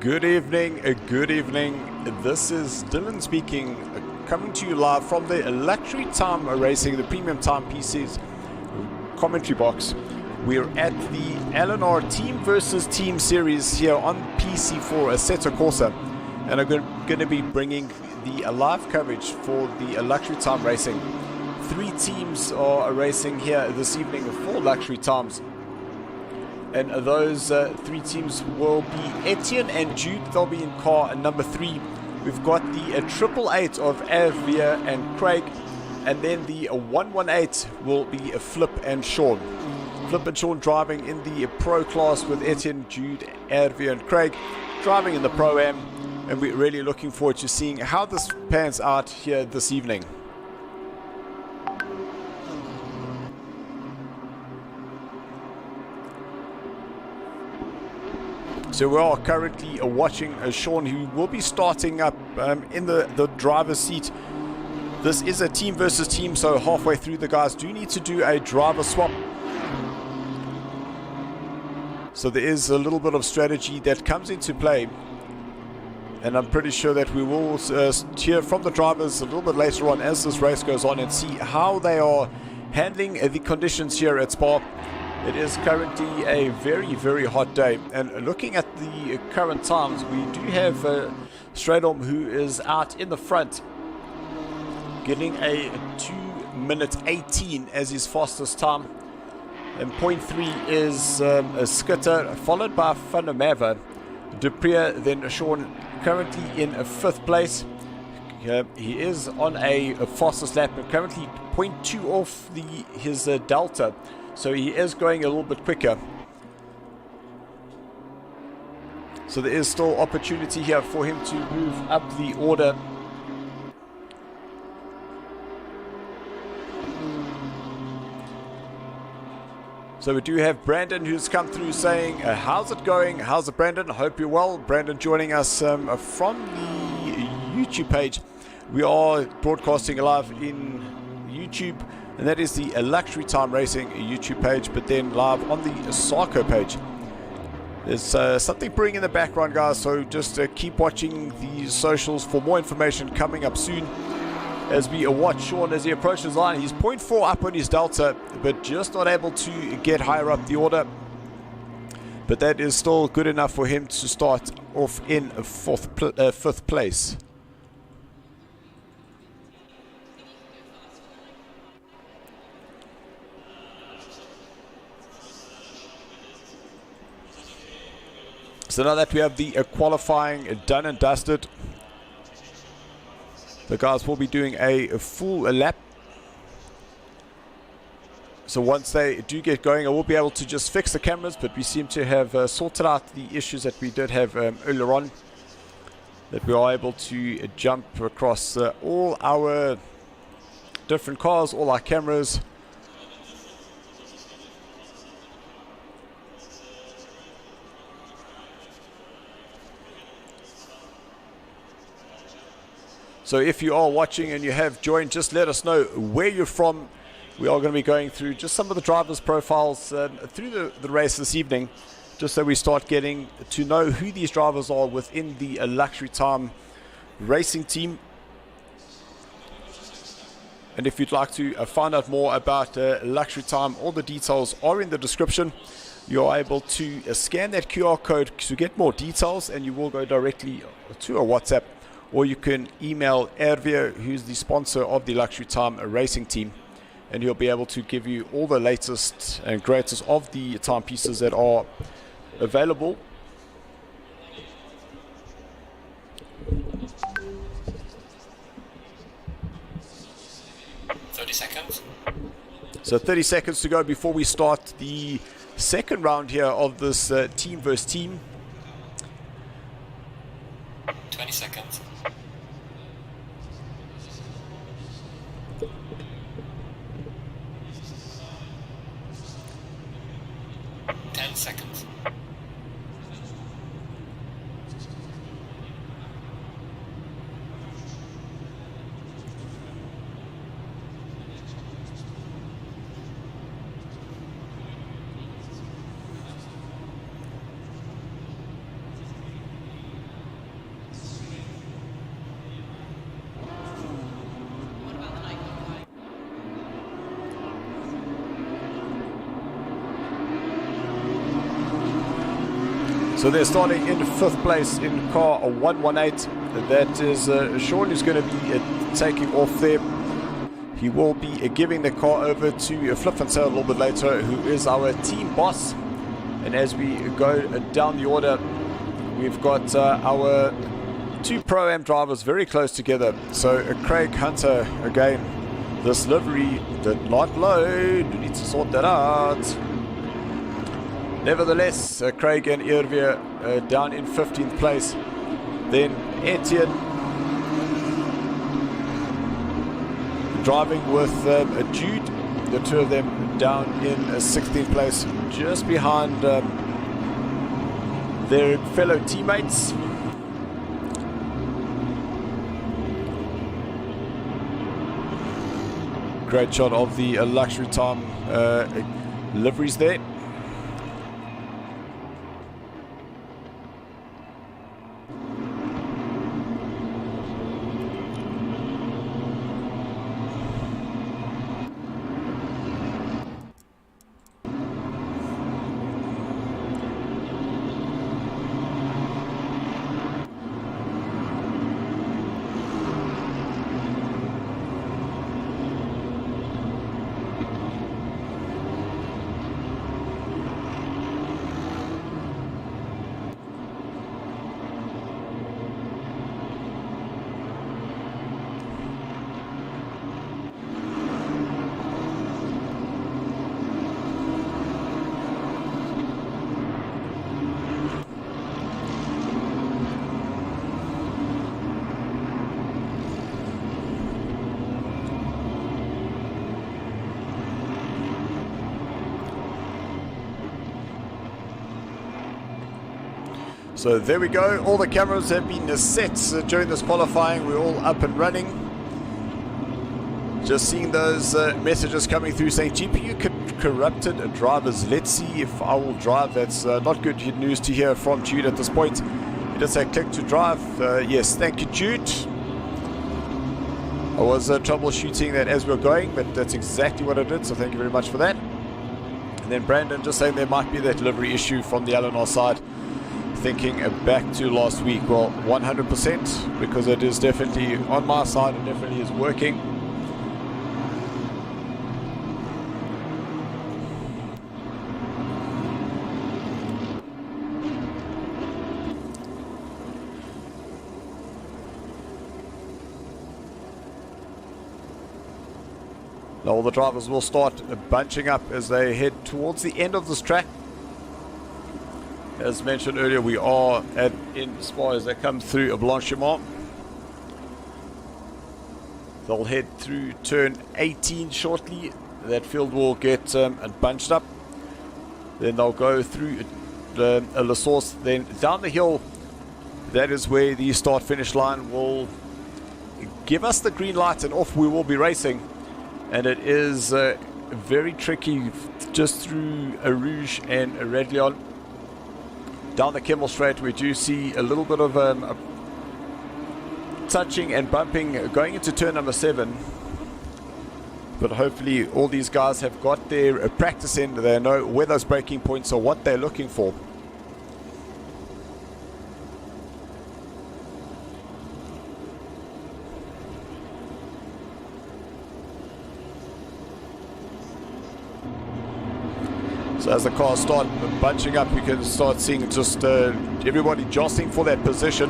Good evening, good evening. This is Dylan speaking, coming to you live from the Luxury Time Racing, the Premium Timepieces commentary box. We're at the LNR Team versus Team series here on PC4 Assetto Corsa, and I'm going to be bringing the live coverage for the Luxury Time Racing. 3 teams are racing here this evening for Luxury Times. And those 3 teams will be Ettiene and Jude. They'll be in car number 3. We've got the 888 of Erwee and Craig. And then the 118 will be Flip and Shaun. Flip and Shaun driving in the Pro class with Ettiene, Jude, Erwee and Craig driving in the Pro-Am. And we're really looking forward to seeing how this pans out here this evening. So we are currently watching Shaun, who will be starting up in the driver's seat. This is a team versus team, so halfway through the guys do need to do a driver swap. So there is a little bit of strategy that comes into play. And I'm pretty sure that we will hear from the drivers a little bit later on as this race goes on and see how they are handling the conditions here at Spa. It is currently a very, very hot day, and looking at the current times, we do have Stradom, who is out in the front, getting a 2:18 as his fastest time, and 0.3 is a Skitter, followed by Funamava. Duprier, then Shaun, currently in 5th place. He is on a fastest lap, and currently 0.2 off his Delta. So he is going a little bit quicker. So there is still opportunity here for him to move up the order. So we do have Brandon, who's come through saying, how's it going? How's it, Brandon? I hope you're well. Brandon joining us from the YouTube page. We are broadcasting live in YouTube, and that is the Luxury Time Racing YouTube page, but then live on the Sarko page. There's something brewing in the background, guys, so just keep watching the socials for more information coming up soon as we watch Shaun as he approaches line. He's 0.4 up on his Delta, but just not able to get higher up the order. But that is still good enough for him to start off in 5th place. So now that we have the qualifying done and dusted, the guys will be doing a full lap. So once they do get going, I will be able to just fix the cameras, but we seem to have sorted out the issues that we did have earlier on, that we are able to jump across all our different cars, all our cameras. So if you are watching and you have joined, just let us know where you're from. We are going to be going through just some of the drivers' profiles through the race this evening, just so we start getting to know who these drivers are within the Luxury Time Racing team. And if you'd like to find out more about Luxury Time, all the details are in the description. You are able to scan that QR code to get more details, and you will go directly to a WhatsApp. Or you can email Erwee, who's the sponsor of the Luxury Time Racing team, and he'll be able to give you all the latest and greatest of the timepieces that are available. So 30 seconds to go before we start the second round here of this team versus team. 20 seconds. 10 seconds. 5 So they're starting in 5th place in car 118. That is Shaun, who's going to be taking off there. He will be giving the car over to Flip and Sail a little bit later, who is our team boss. And as we go down the order, we've got our 2 Pro-Am drivers very close together. So Craig, Hunter, again, this livery did not load. We need to sort that out. Nevertheless, Craig and Erwee down in 15th place. Then Ettiene driving with Jude, the 2 of them down in 16th place, just behind their fellow teammates. Great shot of the luxury time liveries there. So there we go, all the cameras have been set during this qualifying. We're all up and running. Just seeing those messages coming through saying GPU corrupted drivers. Let's see if I will drive. That's not good news to hear from Jude at this point. He does say click to drive. Yes, thank you, Jude. I was troubleshooting that as we were going, but that's exactly what I did, so thank you very much for that. And then Brandon just saying there might be that delivery issue from the LNR side. Thinking back to last week, well, 100%, because it is definitely on my side, it definitely is working. Now all the drivers will start bunching up as they head towards the end of this track. As mentioned earlier, we are in Spa as they come through a Blanchiment. They'll head through turn 18 shortly. That field will get bunched up. Then they'll go through La Source, then down the hill. That is where the start-finish line will give us the green light, and off we will be racing. And it is very tricky just through a Rouge and a Red Lion. Down the Kemmel Straight, we do see a little bit of touching and bumping going into turn number 7. But hopefully all these guys have got their practice in. They know where those braking points are, what they're looking for. So as the cars start bunching up, you can start seeing just everybody jostling for that position.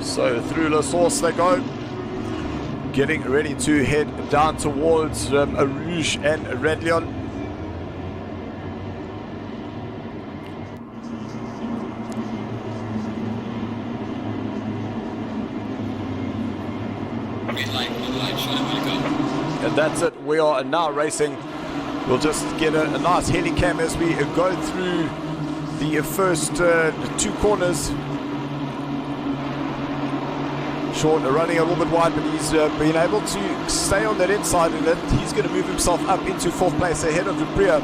So through La Source they go, getting ready to head down towards a Rouge and a Red Lion. Green light, Shaun, where you go? And that's it, we are now racing. We'll just get a nice helicam as we go through the first 2 corners. Shaun running a little bit wide, but he's been able to stay on that inside, and he's going to move himself up into 4th place ahead of Dupree.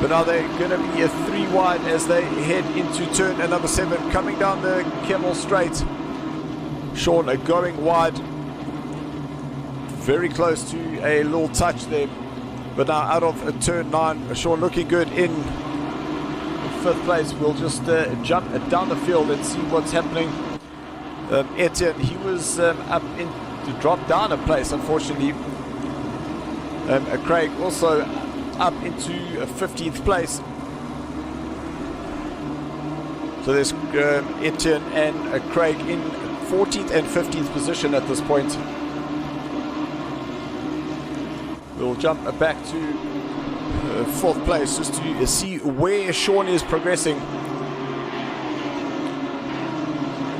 But now they're going to be a 3 wide as they head into turn number 7, coming down the Camel Straight. Shaun going wide, very close to a little touch there. But now out of turn 9, Shaun looking good in 5th place. We'll just jump down the field and see what's happening. Ettiene, he was up in to drop down a place, unfortunately. Craig also up into 15th place. So there's Ettiene and Craig in 14th and 15th position at this point. We'll jump back to 4th place just to see where Shaun is progressing.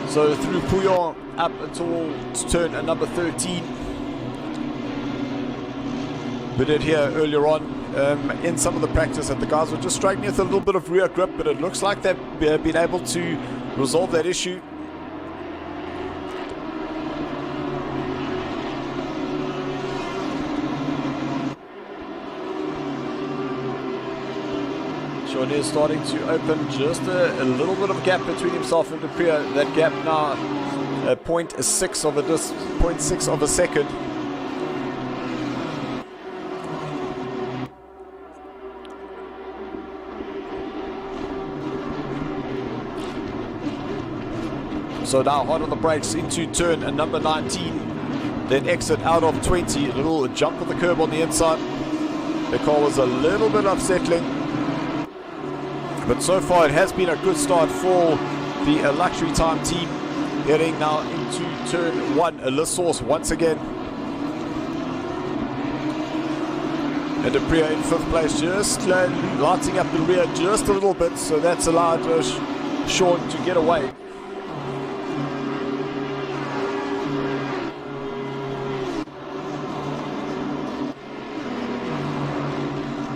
So through Pouillon up until turn number 13. We did hear earlier on in some of the practice that the guys were just struggling with a little bit of rear grip, but it looks like they've been able to resolve that issue. Shaun is starting to open just a little bit of gap between himself and Dupree. That gap now 0.6 of a second. So now hard on the brakes into turn number 19. Then exit out of 20. A little jump of the curb on the inside. The car was a little bit unsettling. But so far it has been a good start for the Luxury Time team. Heading now into turn 1. A list source once again. And Dupree in 5th place, just lighting up the rear just a little bit. So that's allowed Shaun to get away.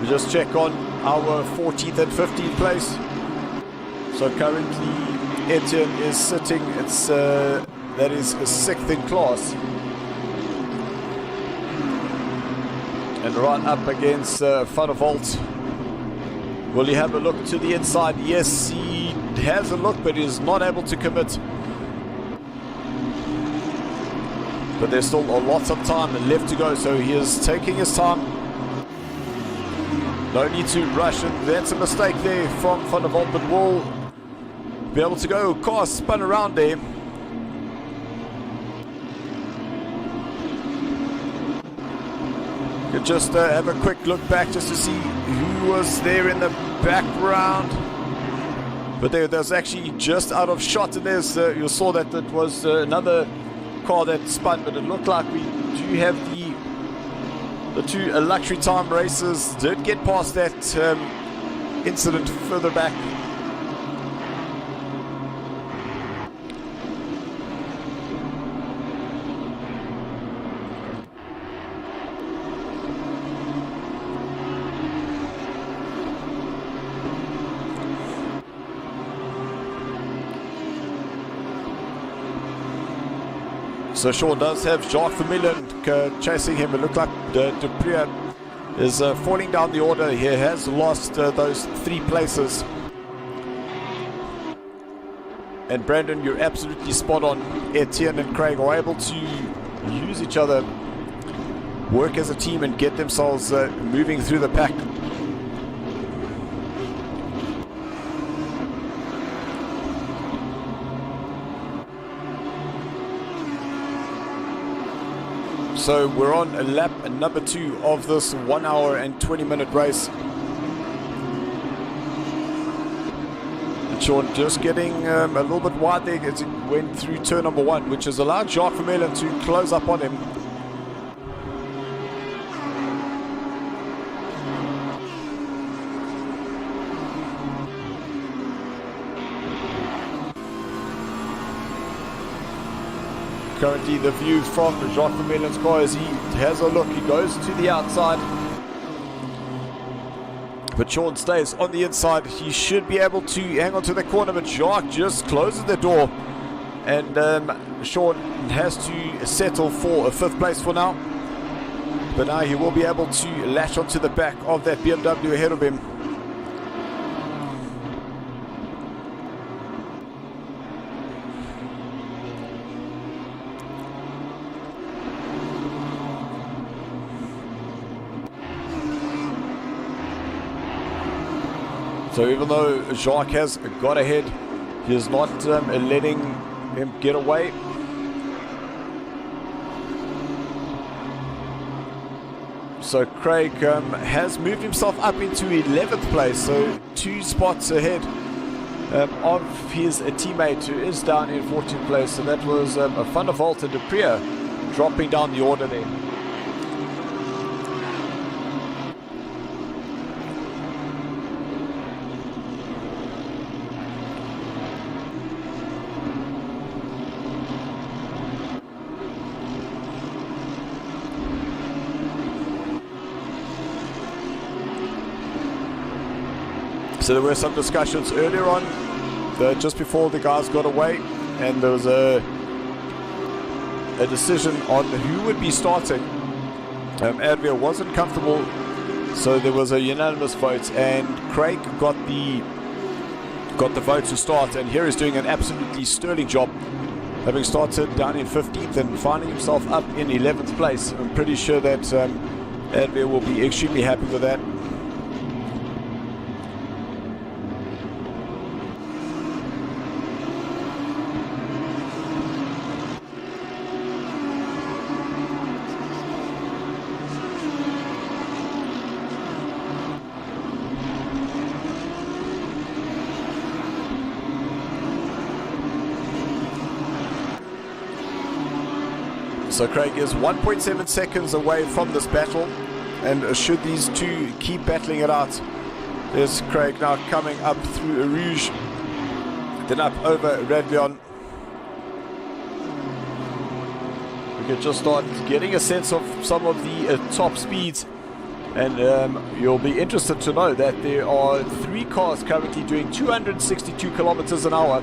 We just check on our 14th and 15th place. So currently Ettiene is sitting, that is 6th in class. And right up against Van der Walt. Will he have a look to the inside? Yes, he has a look, but is not able to commit. But there's still lots of time left to go, so he is taking his time. No need to rush, and that's a mistake there from Van der Walt, but will be able to go. Car spun around there. Could just have a quick look back just to see who was there in the background. But there's actually just out of shot, and there's you saw that it was another car that spun, but it looked like we do have the two Luxury Time racers did get past that incident further back. So Shaun does have Jacques Vermeulen chasing him. It looked like Dupree is falling down the order. He has lost those 3 places. And Brandon, you're absolutely spot on. Ettiene and Craig are able to use each other, work as a team, and get themselves moving through the pack. So we're on a lap number 2 of this 1 hour and 20-minute race. And Shaun just getting a little bit wide there as he went through turn number 1, which has allowed Jacques Vermeulen to close up on him. Currently the view from Jacques Vermeulen's car as he has a look, he goes to the outside. But Shaun stays on the inside. He should be able to hang on to the corner, but Jacques just closes the door. and Shaun has to settle for a 5th place for now. But now he will be able to latch onto the back of that BMW ahead of him. So even though Jacques has got ahead, he is not letting him get away. So Craig has moved himself up into 11th place, so 2 spots ahead of his teammate who is down in 14th place. So that was Van der Vault and Duprier dropping down the order there. So there were some discussions earlier on, just before the guys got away, and there was a decision on who would be starting. Erwee wasn't comfortable, so there was a unanimous vote, and Craig got the vote to start, and here he's doing an absolutely sterling job, having started down in 15th and finding himself up in 11th place. I'm pretty sure that Erwee will be extremely happy with that. So Craig is 1.7 seconds away from this battle, and should these two keep battling it out, there's Craig now coming up through Rouge, then up over Radlion. We can just start getting a sense of some of the top speeds, and you'll be interested to know that there are 3 cars currently doing 262 kilometers an hour,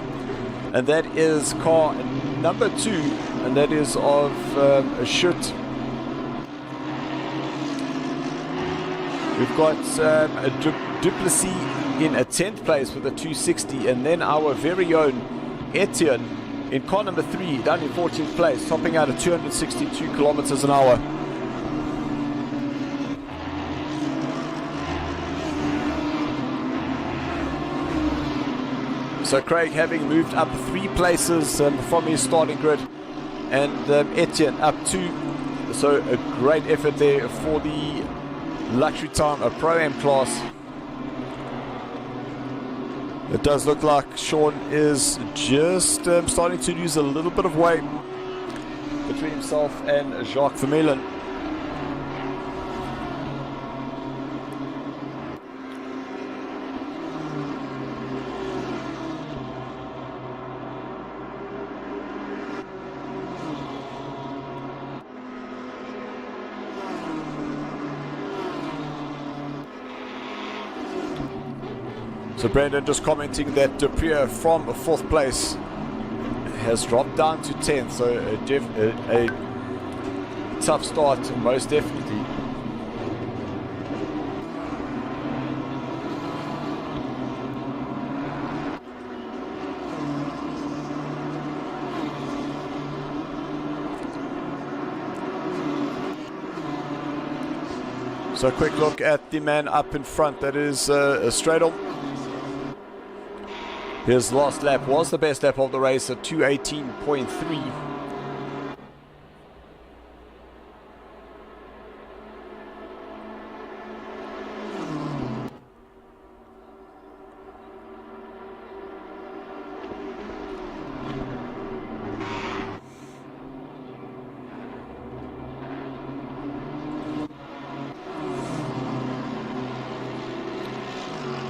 and that is car number 2, and that is of Schut. We've got Duplessis in a 10th place with a 260, and then our very own Ettiene in car number 3 down in 14th place, topping out at 262 kilometers an hour. So Craig having moved up 3 places from his starting grid, and Ettiene up 2. So a great effort there for the luxury time, a Pro-Am class. It does look like Shaun is just starting to lose a little bit of weight between himself and Jacques Vermeulen. So Brandon just commenting that Duprier from 4th place has dropped down to 10th, so a tough start, most definitely. So a quick look at the man up in front, that is Stradel. His last lap was the best lap of the race at 2:18.3.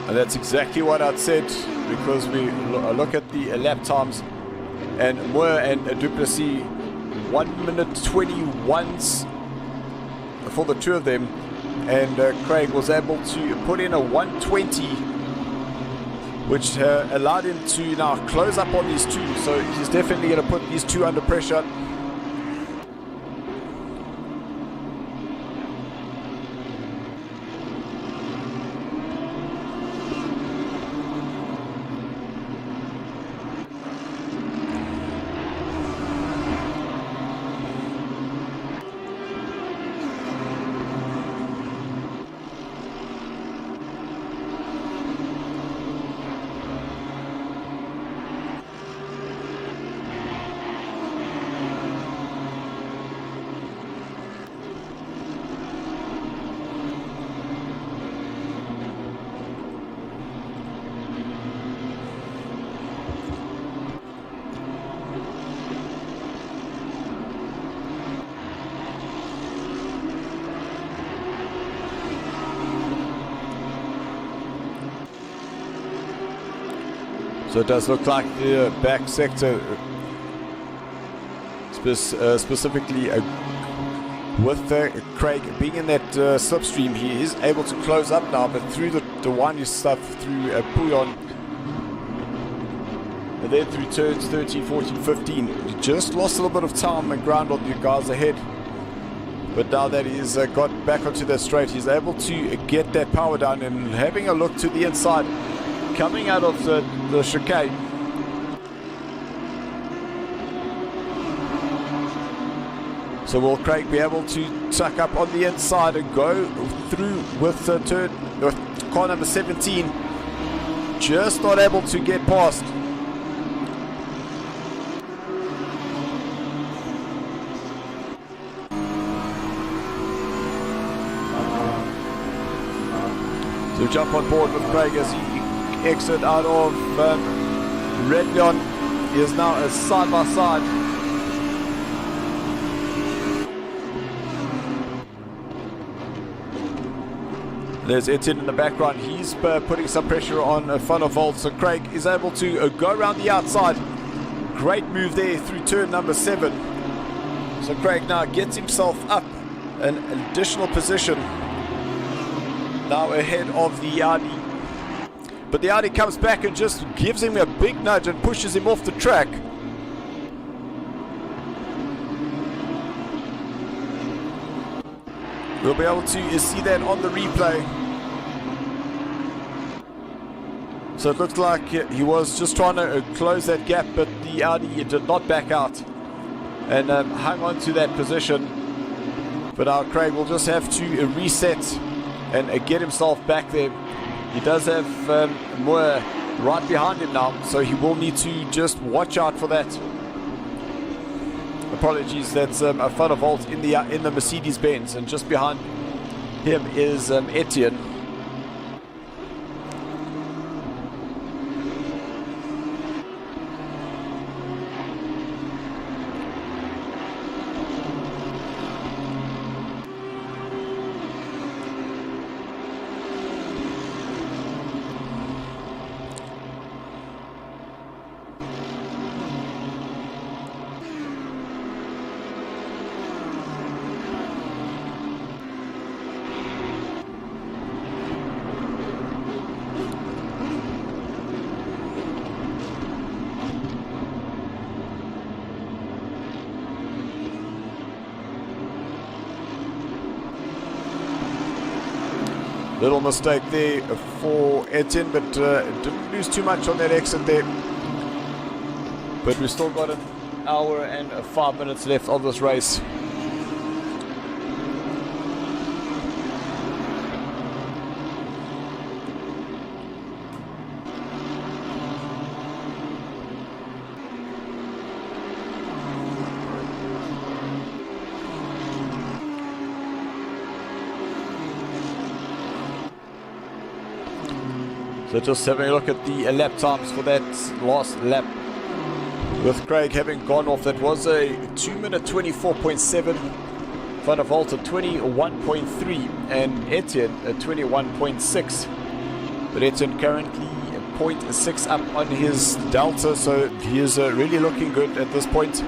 And that's exactly what I'd said, because we look at the lap times, and Moore and Duplessis 1 minute 21s for the 2 of them, and Craig was able to put in a 1:20 which allowed him to now close up on these two. So he's definitely going to put these two under pressure. So it does look like the back sector, specifically with Craig being in that slipstream, he is able to close up now, but through the windy stuff through Puyon, and then through turns 13, 14, 15, he just lost a little bit of time and ground on the guys ahead. But now that he's got back onto that straight, he's able to get that power down and having a look to the inside. Coming out of the chicane. So will Craig be able to tuck up on the inside and go through with car number 17? Just not able to get past. So jump on board with Craig as he exit out of Red Leon. He is now a side by side. There's Ettiene in the background. He's putting some pressure on Van der Walt. So Craig is able to go around the outside. Great move there through turn number 7. So Craig now gets himself up an additional position. Now ahead of the Audi. But the Audi comes back and just gives him a big nudge and pushes him off the track. We'll be able to see that on the replay. So it looks like he was just trying to close that gap, but the Audi did not back out and hung on to that position. But our Craig will just have to reset and get himself back there. He does have Moore right behind him now, so he will need to just watch out for that. Apologies, that's a Van der Walt in the Mercedes-Benz, and just behind him is Ettiene. Little mistake there for Ettiene, but didn't lose too much on that exit there. But we've still got an hour and 5 minutes left of this race. So just having a look at the lap times for that last lap. With Craig having gone off, that was a 2-minute 24.7. Van der Walt at 21.3 and Ettiene at 21.6. But Ettiene currently 0.6 up on his delta, so he is really looking good at this point.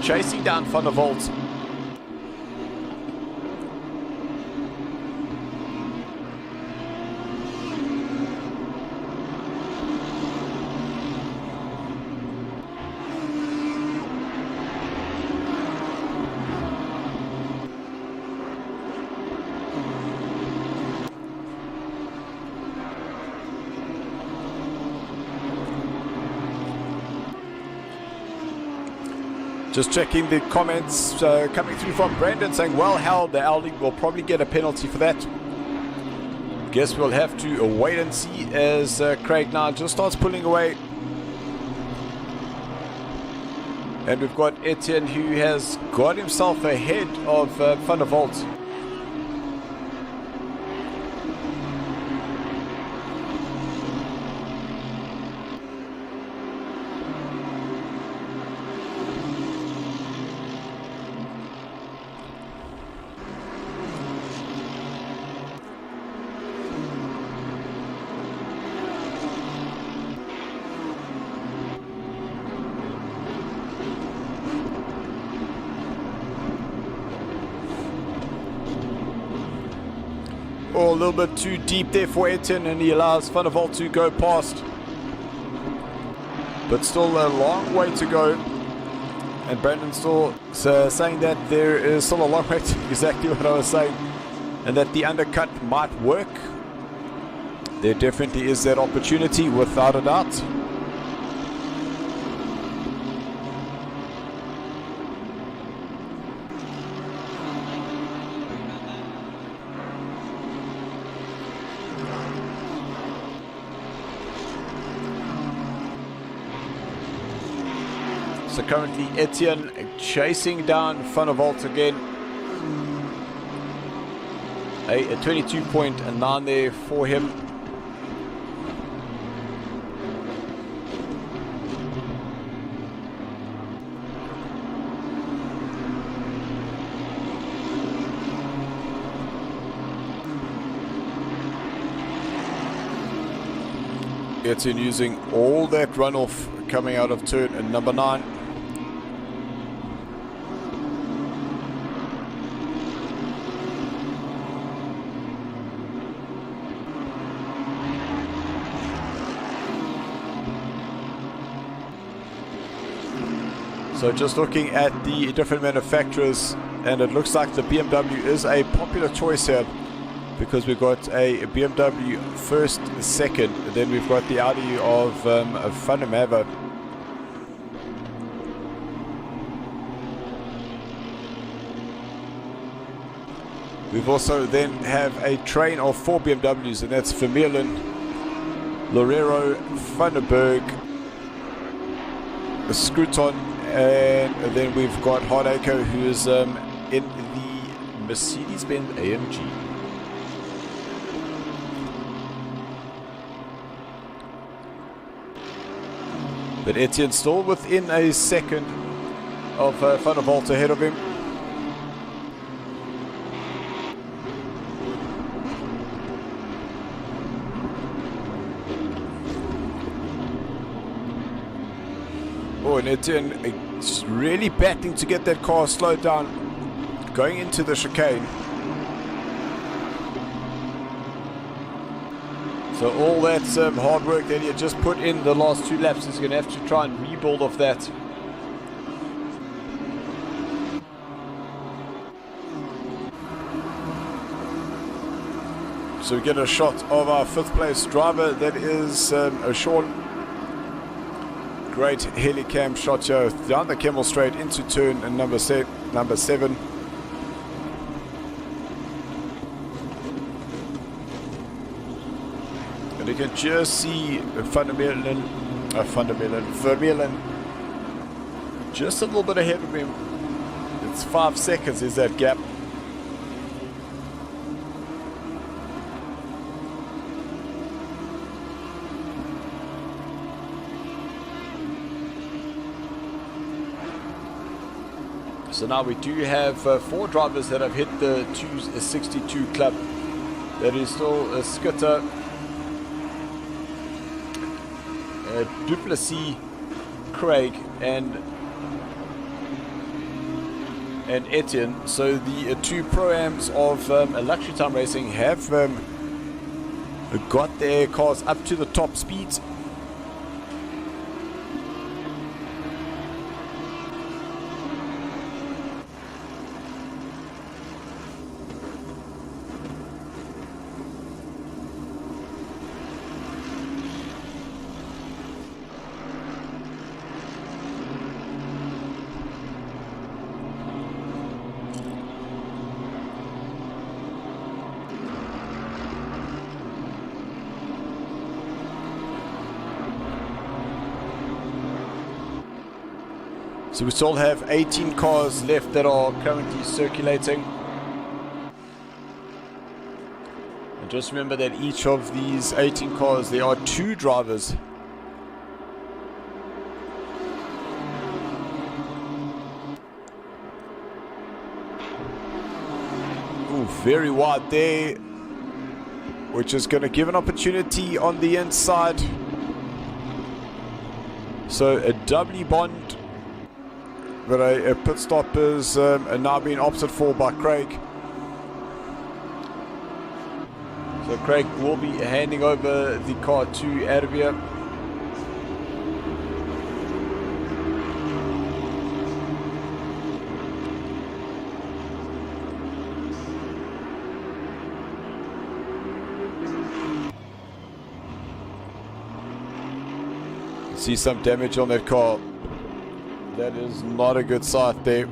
Chasing down Van der Walt. Just checking the comments coming through from Brandon saying, well held, the Aldi will probably get a penalty for that. Guess we'll have to wait and see as Craig now just starts pulling away. And we've got Ettiene who has got himself ahead of Van der Walt. Oh, a little bit too deep there for Ettiene, and he allows Van der Walt to go past. But still a long way to go. And Brandon still saying that there is still a long way to exactly what I was saying. And that the undercut might work. There definitely is that opportunity, without a doubt. So currently Ettiene chasing down Van der Walt again. A 22.9 there for him. Ettiene using all that runoff coming out of turn number 9. So just looking at the different manufacturers, and it looks like the BMW is a popular choice here, because we've got a BMW first, second, then we've got the Audi of Van der Merwe. We've also then have a train of 4 BMWs, and that's Vermeulen, Lorero, Van der Berg, Scruton, and then we've got Hardacre, who is in the Mercedes-Benz AMG. But Ettiene still within a second of Van der Walt ahead of him. Oh, and Ettiene really battling to get that car slowed down going into the chicane. So all that hard work that he had just put in the last 2 laps is going to have to try and rebuild off that. So we get a shot of our 5th place driver, that is Shaun. Great helicam shot here down the Kemmel Straight into turn number 7. And you can just see Vermeulen just a little bit ahead of him. It's 5 seconds is that gap. So now we do have 4 drivers that have hit the 262 club. That is still a Skitter, Duplessis, Craig, and Ettiene. So the 2 Pro-Ams of Luxury Time Racing have got their cars up to the top speeds. So we still have 18 cars left that are currently circulating. And just remember that each of these 18 cars, there are 2 drivers. Ooh, very wide there, which is going to give an opportunity on the inside. So a doubly bond, but a pit stop is now being opted for by Craig. So Craig will be handing over the car to Erwee. See some damage on that car. That is not a good sight there.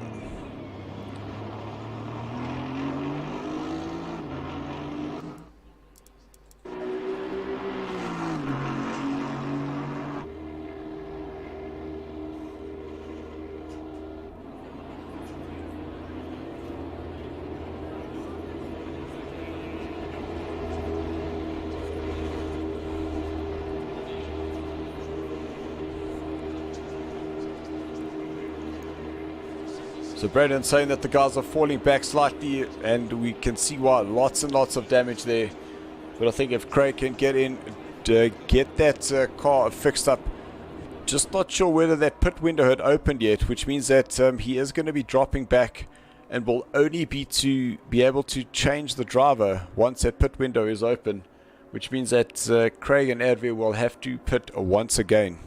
So Brandon saying that the guys are falling back slightly, and we can see why. Lots and lots of damage there. But I think if Craig can get in, get that car fixed up. Just not sure whether that pit window had opened yet, which means that he is going to be dropping back and will only be able to change the driver once that pit window is open, which means that Craig and Erwee will have to pit once again.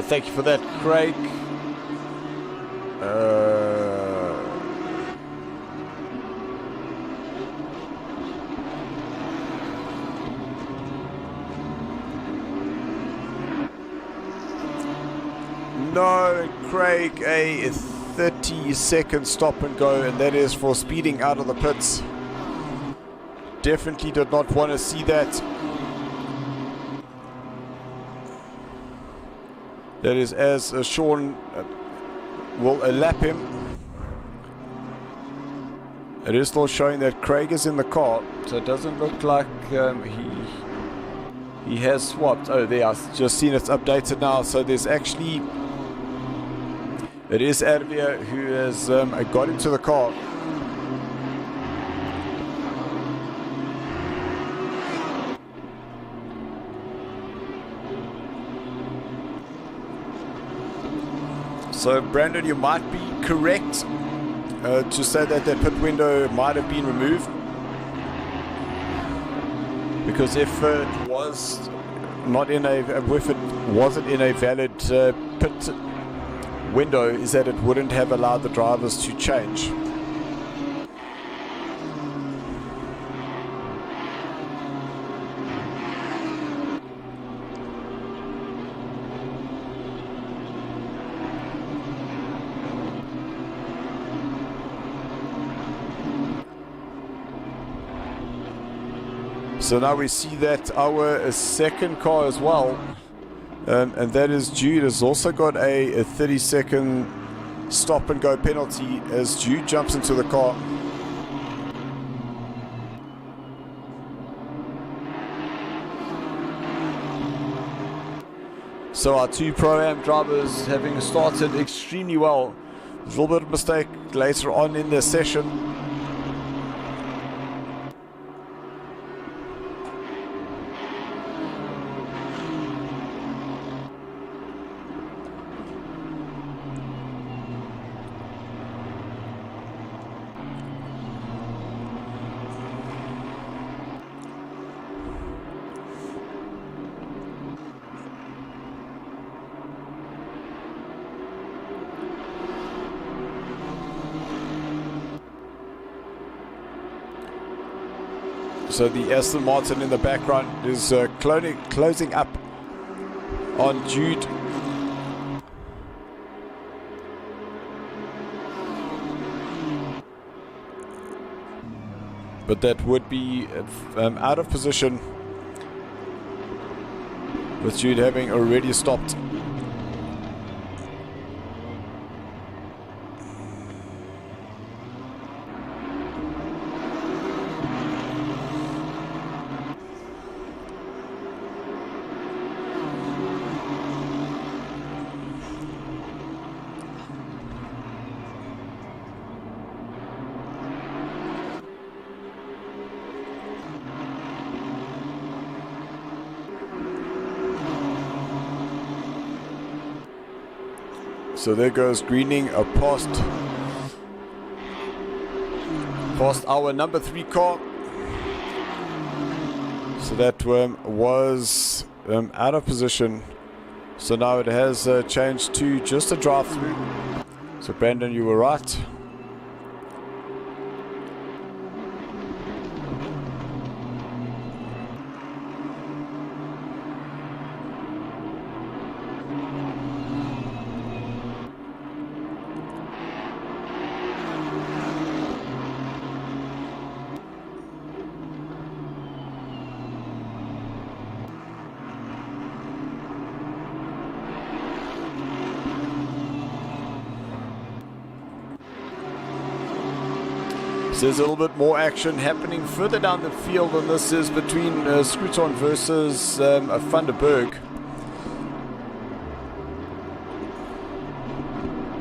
Thank you for that, Craig. No, Craig, a 30-second stop and go, and that is for speeding out of the pits. Definitely did not want to see that. That is as Shaun will lap him. It is still showing that Craig is in the car, so it doesn't look like he has swapped. Oh, there, I've just seen it's updated now. So there's actually, it is Erwee who has got into the car. So Brandon, you might be correct to say that that pit window might have been removed, because if it was not in a, if it wasn't in a valid pit window, is that it wouldn't have allowed the drivers to change. So now we see that our second car as well, and that is Jude, has also got a 30-second stop and go penalty as Jude jumps into the car. So our 2 Pro-Am drivers having started extremely well. A little bit of mistake later on in the session. So the Aston Martin in the background is closing up on Jude. But that would be out of position with Jude having already stopped. So there goes greening past our number 3 car. So that was out of position. So now it has changed to just a drive through. So Brandon, you were right. So there's a little bit more action happening further down the field, and this is between Scruton versus Van der Berg.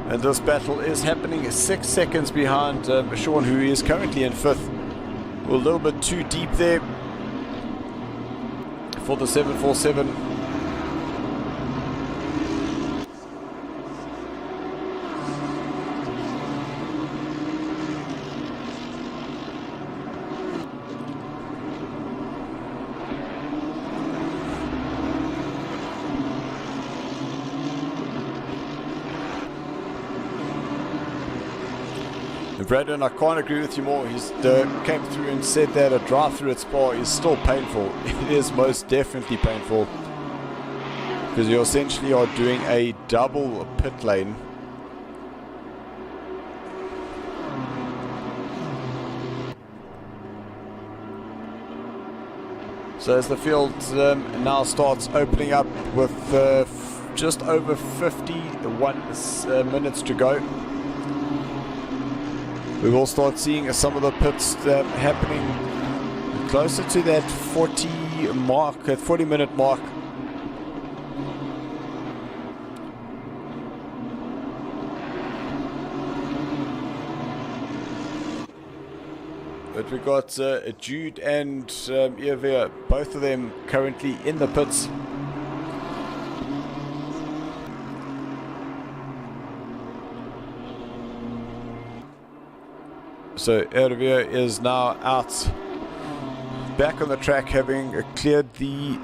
And this battle is happening 6 seconds behind Shaun, who is currently in 5th. We're a little bit too deep there for the 747. Brandon, I can't agree with you more. He's came through and said that a drive through at Spa is still painful. It is most definitely painful, because you essentially are doing a double pit lane. So as the field now starts opening up with just over 51 minutes to go, we will start seeing some of the pits happening closer to that 40-minute mark. But we got Jude and Erwee, both of them currently in the pits. So Erwee is now out, back on the track, having cleared the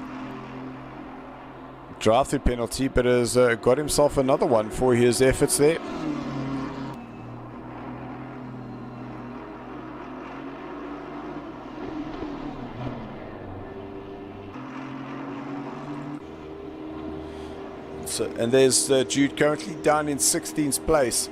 drive-through penalty, but has got himself another one for his efforts there. So, and there's Jude currently down in 16th place.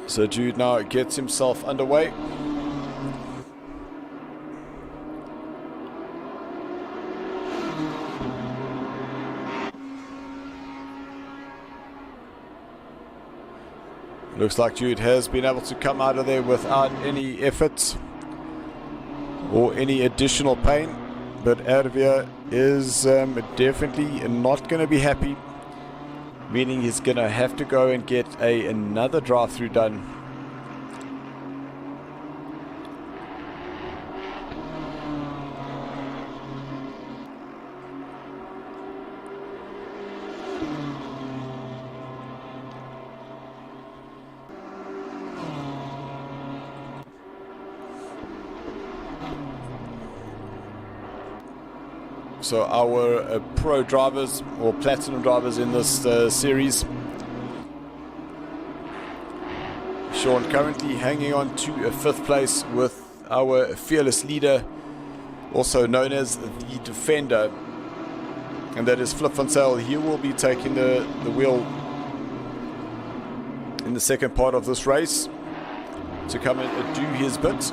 So Jude now gets himself underway. Looks like Jude has been able to come out of there without any effort or any additional pain, but Erwee is definitely not going to be happy, meaning he's going to have to go and get another drive-through done. So our pro drivers or platinum drivers in this series. Shaun currently hanging on to a 5th place with our fearless leader, also known as the Defender, and that is Flip Van Zyl. He will be taking the wheel in the second part of this race to come and do his bit.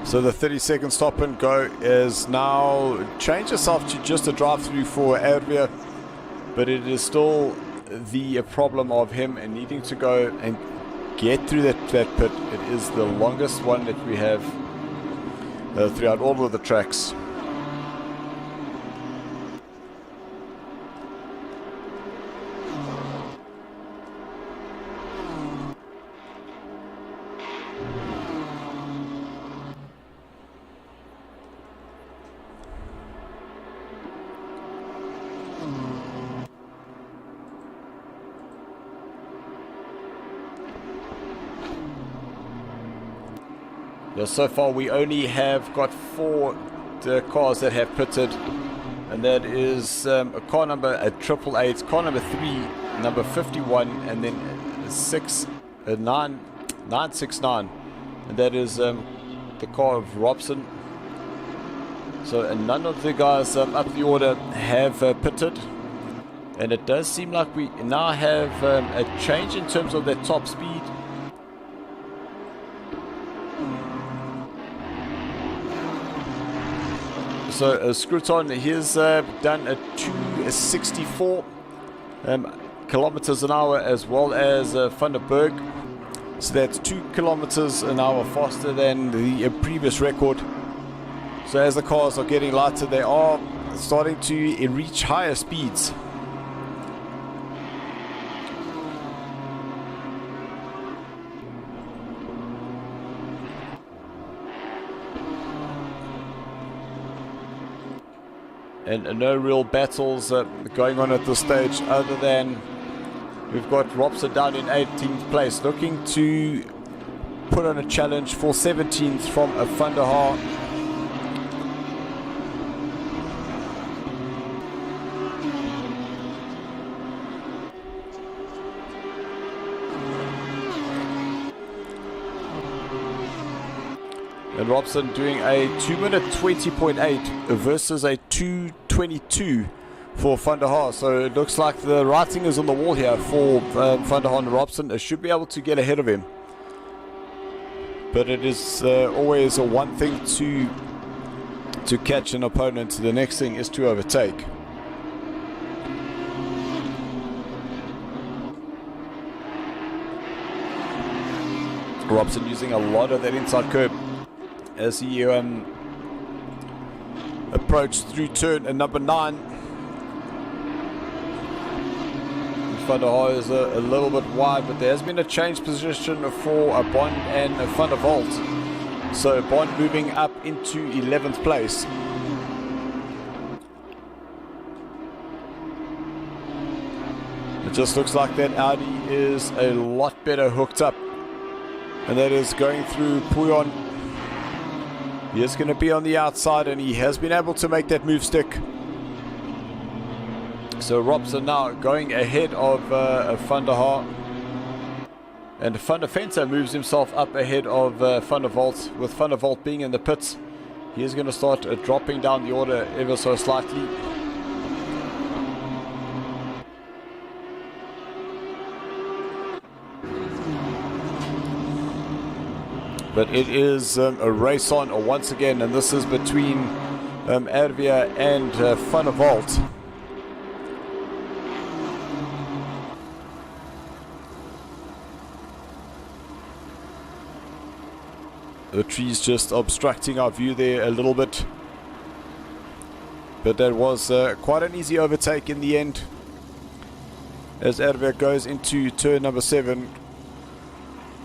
So the 30-second stop and go is now changed itself to just a drive-through for Erwee, but it is still the problem of him and needing to go and get through that pit. It is the longest one that we have throughout all of the tracks. So far we only have got 4 cars that have pitted, and that is a car number 888, car number 3, number 51, and then 969, and that is the car of Robson. So none of the guys up the order have pitted, and it does seem like we now have a change in terms of that top speed. So Scruton, he's done a 264 kilometers an hour, as well as Van der Berg. So that's 2 kilometers an hour faster than the previous record. So as the cars are getting lighter, they are starting to reach higher speeds. And no real battles going on at this stage, other than we've got Robson down in 18th place, looking to put on a challenge for 17th from a Van der Haar. And Robson doing a 2-minute 20.8 versus a 2:22 for Van der Haar. So it looks like the writing is on the wall here for Van der Haar and Robson. They should be able to get ahead of him. But it is always a one thing to catch an opponent. The next thing is to overtake. Robson using a lot of that inside curb as he approached through turn number 9. Van der Haar is a little bit wide, but there has been a change position for a Bond and a Van der Walt. So Bond moving up into 11th place. It just looks like that Audi is a lot better hooked up, and that is going through Pouyon. He is going to be on the outside, and he has been able to make that move stick. So Robson now going ahead of Van der Haar. And Van der Venter moves himself up ahead of Van der Walt. With Van der Walt being in the pits, he is going to start dropping down the order ever so slightly. But it is a race on once again, and this is between Erwee and Van der Walt. The trees just obstructing our view there a little bit. But that was quite an easy overtake in the end. As Erwee goes into turn number 7.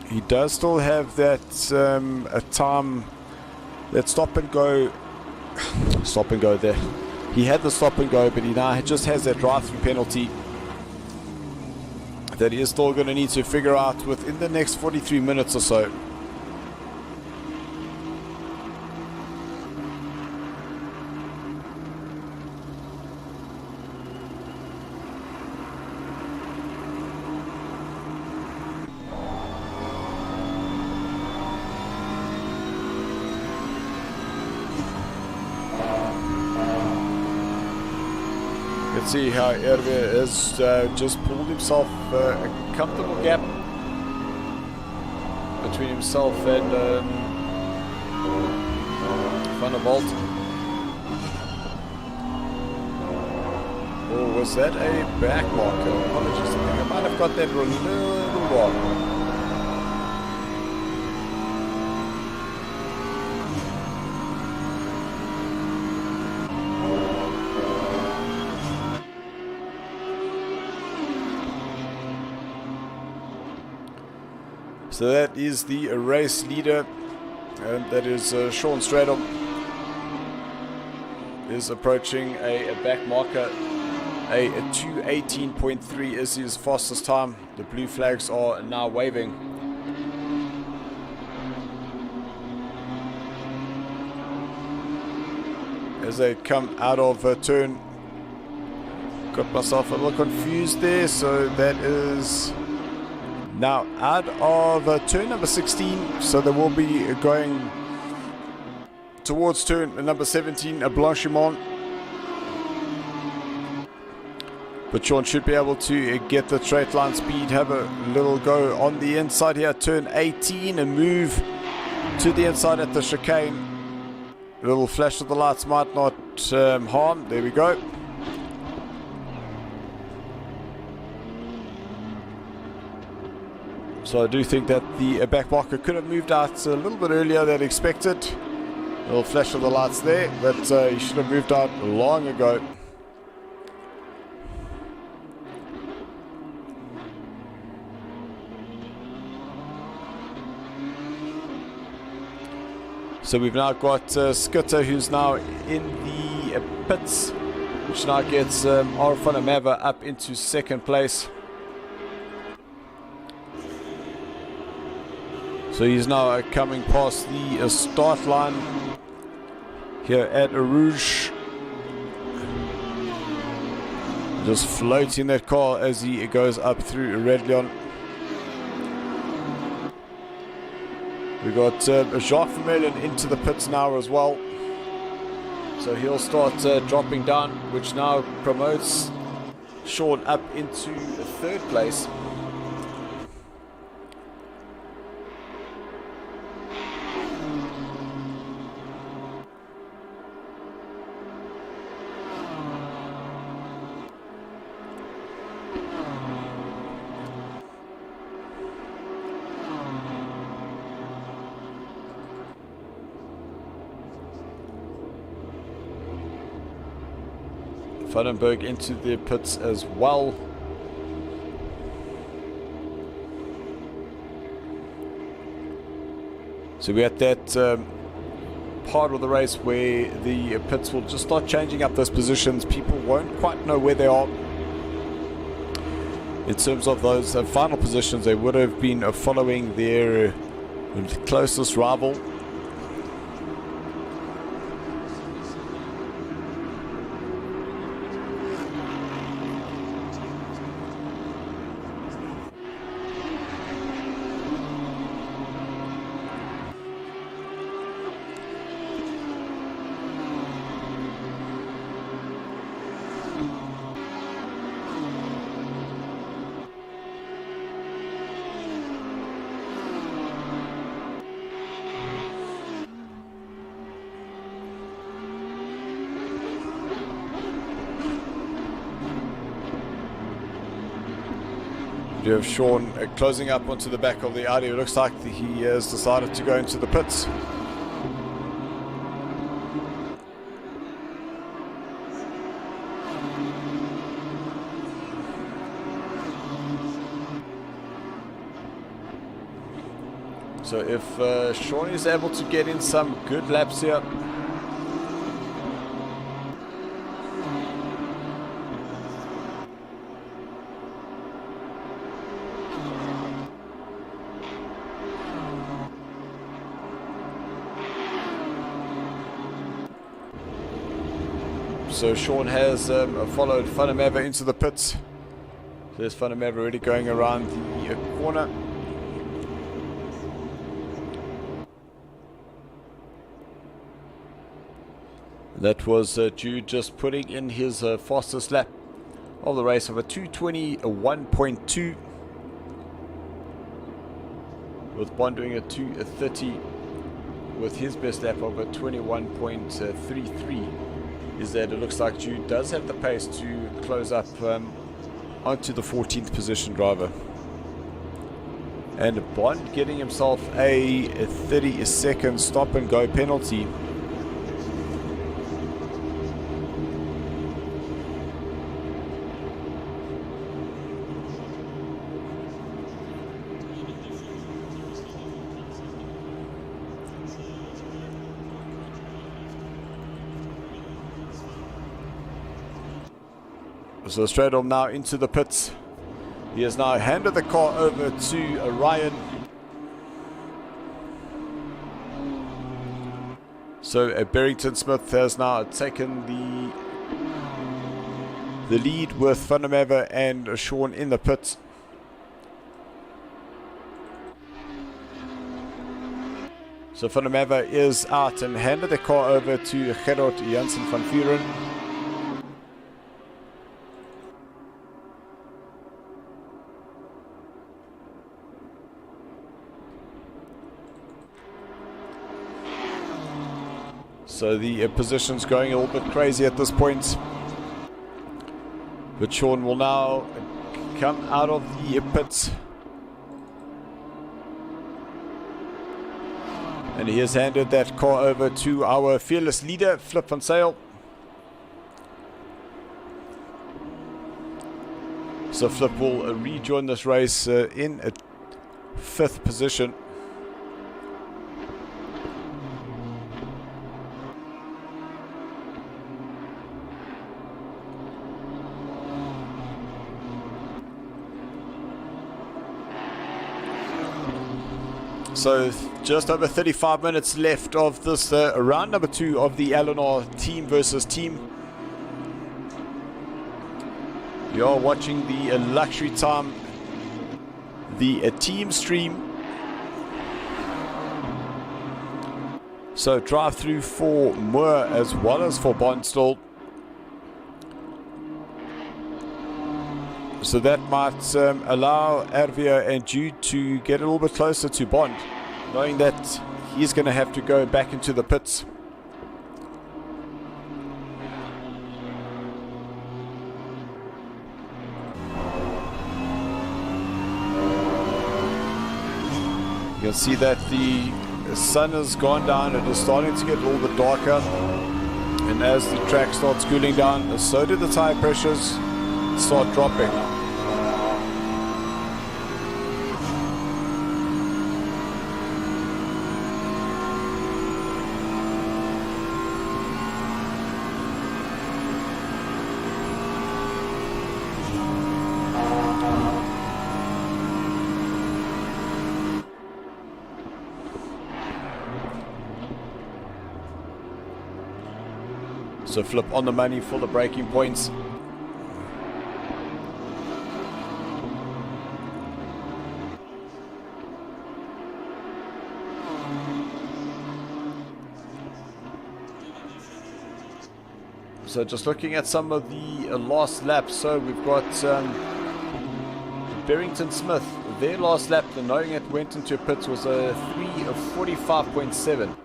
He does still have that a time, that stop and go there. He had the stop and go, but he now just has that drive-through penalty that he is still going to need to figure out within the next 43 minutes or so. Let's see how Erwee has just pulled himself a comfortable gap between himself and Van der Walt. Oh, was that a back marker? Apologies, I think I might have got that a little wrong. So that is the race leader, and that is Shaun Stradom, is approaching a back marker. A 2:18.3 is his fastest time. The blue flags are now waving. As they come out of turn, got myself a little confused there, so that is now out of turn number 16, so they will be going towards turn number 17, a Blanchimont. But Shaun should be able to get the straight line speed, have a little go on the inside here, turn 18, and move to the inside at the chicane. A little flash of the lights might not harm. There we go. So I do think that the back marker could have moved out a little bit earlier than expected. A little flash of the lights there, but he should have moved out long ago. So we've now got Skitter, who's now in the pits, which now gets Ar van der Merwe up into second place. So he's now coming past the start line here at Rouge. Just floating that car as he goes up through Red Lion. We got Jacques Vermeulen into the pits now as well. So he'll start dropping down, which now promotes Shaun up into third place. Vandenberg into the pits as well. So we're at that part of the race where the pits will just start changing up those positions. People won't quite know where they are. In terms of those final positions, they would have been following their closest rival. You have Shaun closing up onto the back of the Audi. It looks like he has decided to go into the pits. So if Shaun is able to get in some good laps here, so Shaun has followed Funamava into the pits. So there's Funamava already going around the corner. That was Jude just putting in his fastest lap of the race of a 2:21.2, with Bond doing a 2:30 with his best lap of a 21.33. Is that it looks like Jude does have the pace to close up onto the 14th position driver. And Bond getting himself a 30-second stop and go penalty. So straight on now into the pits. He has now handed the car over to Ryan. So Barrington Smith has now taken the lead with Funamava and Shaun in the pits. So Funamava is out and handed the car over to Gerard Jansen van Vuren. So the position's going a little bit crazy at this point. But Shaun will now come out of the pits. And he has handed that car over to our fearless leader, Flip van Zyl. So Flip will rejoin this race in a 5th position. So just over 35 minutes left of this round number 2 of the LNR team versus team. You are watching the luxury time, the team stream. So drive through for Moore as well as for Bondstall. So that might allow Erwee and Jude to get a little bit closer to Bond, knowing that he's going to have to go back into the pits. You can see that the sun has gone down. It is starting to get a little bit darker. And as the track starts cooling down, so do the tire pressures start dropping. So Flip on the money for the braking points. So just looking at some of the last laps. So we've got Barrington Smith. Their last lap, the knowing it went into pits, was a 3:45.7.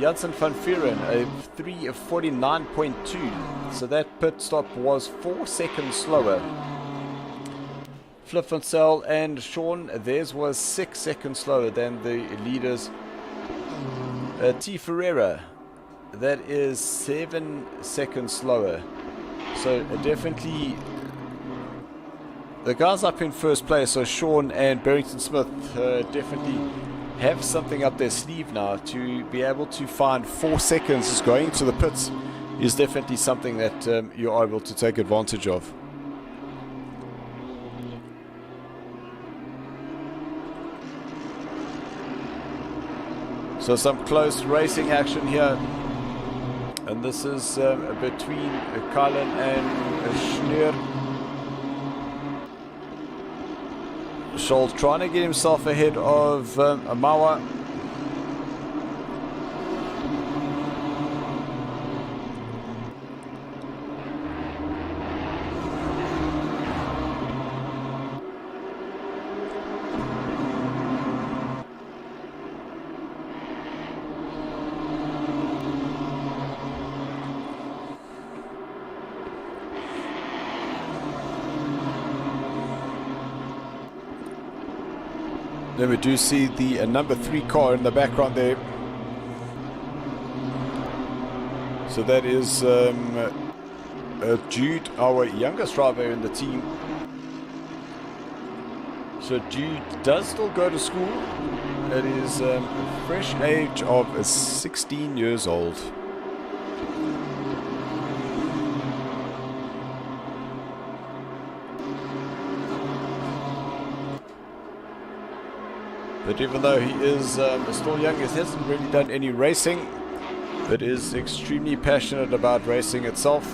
Jansen van Vuren, a 3:49.2. So that pit stop was 4 seconds slower. Flip van Zyl and Shaun, theirs was 6 seconds slower than the leaders. T Ferreira, that is 7 seconds slower. So definitely the guys up in first place, so Shaun and Barrington Smith, definitely have something up their sleeve now. To be able to find 4 seconds going to the pits is definitely something that you are able to take advantage of. So some close racing action here, and this is between Kylan and Schneur. Shaun trying to get himself ahead of Amawa. Then we do see the number 3 car in the background there. So that is Jude, our youngest driver in the team. So Jude does still go to school. It is a fresh age of 16 years old. But even though he is still young, he hasn't really done any racing, but is extremely passionate about racing itself.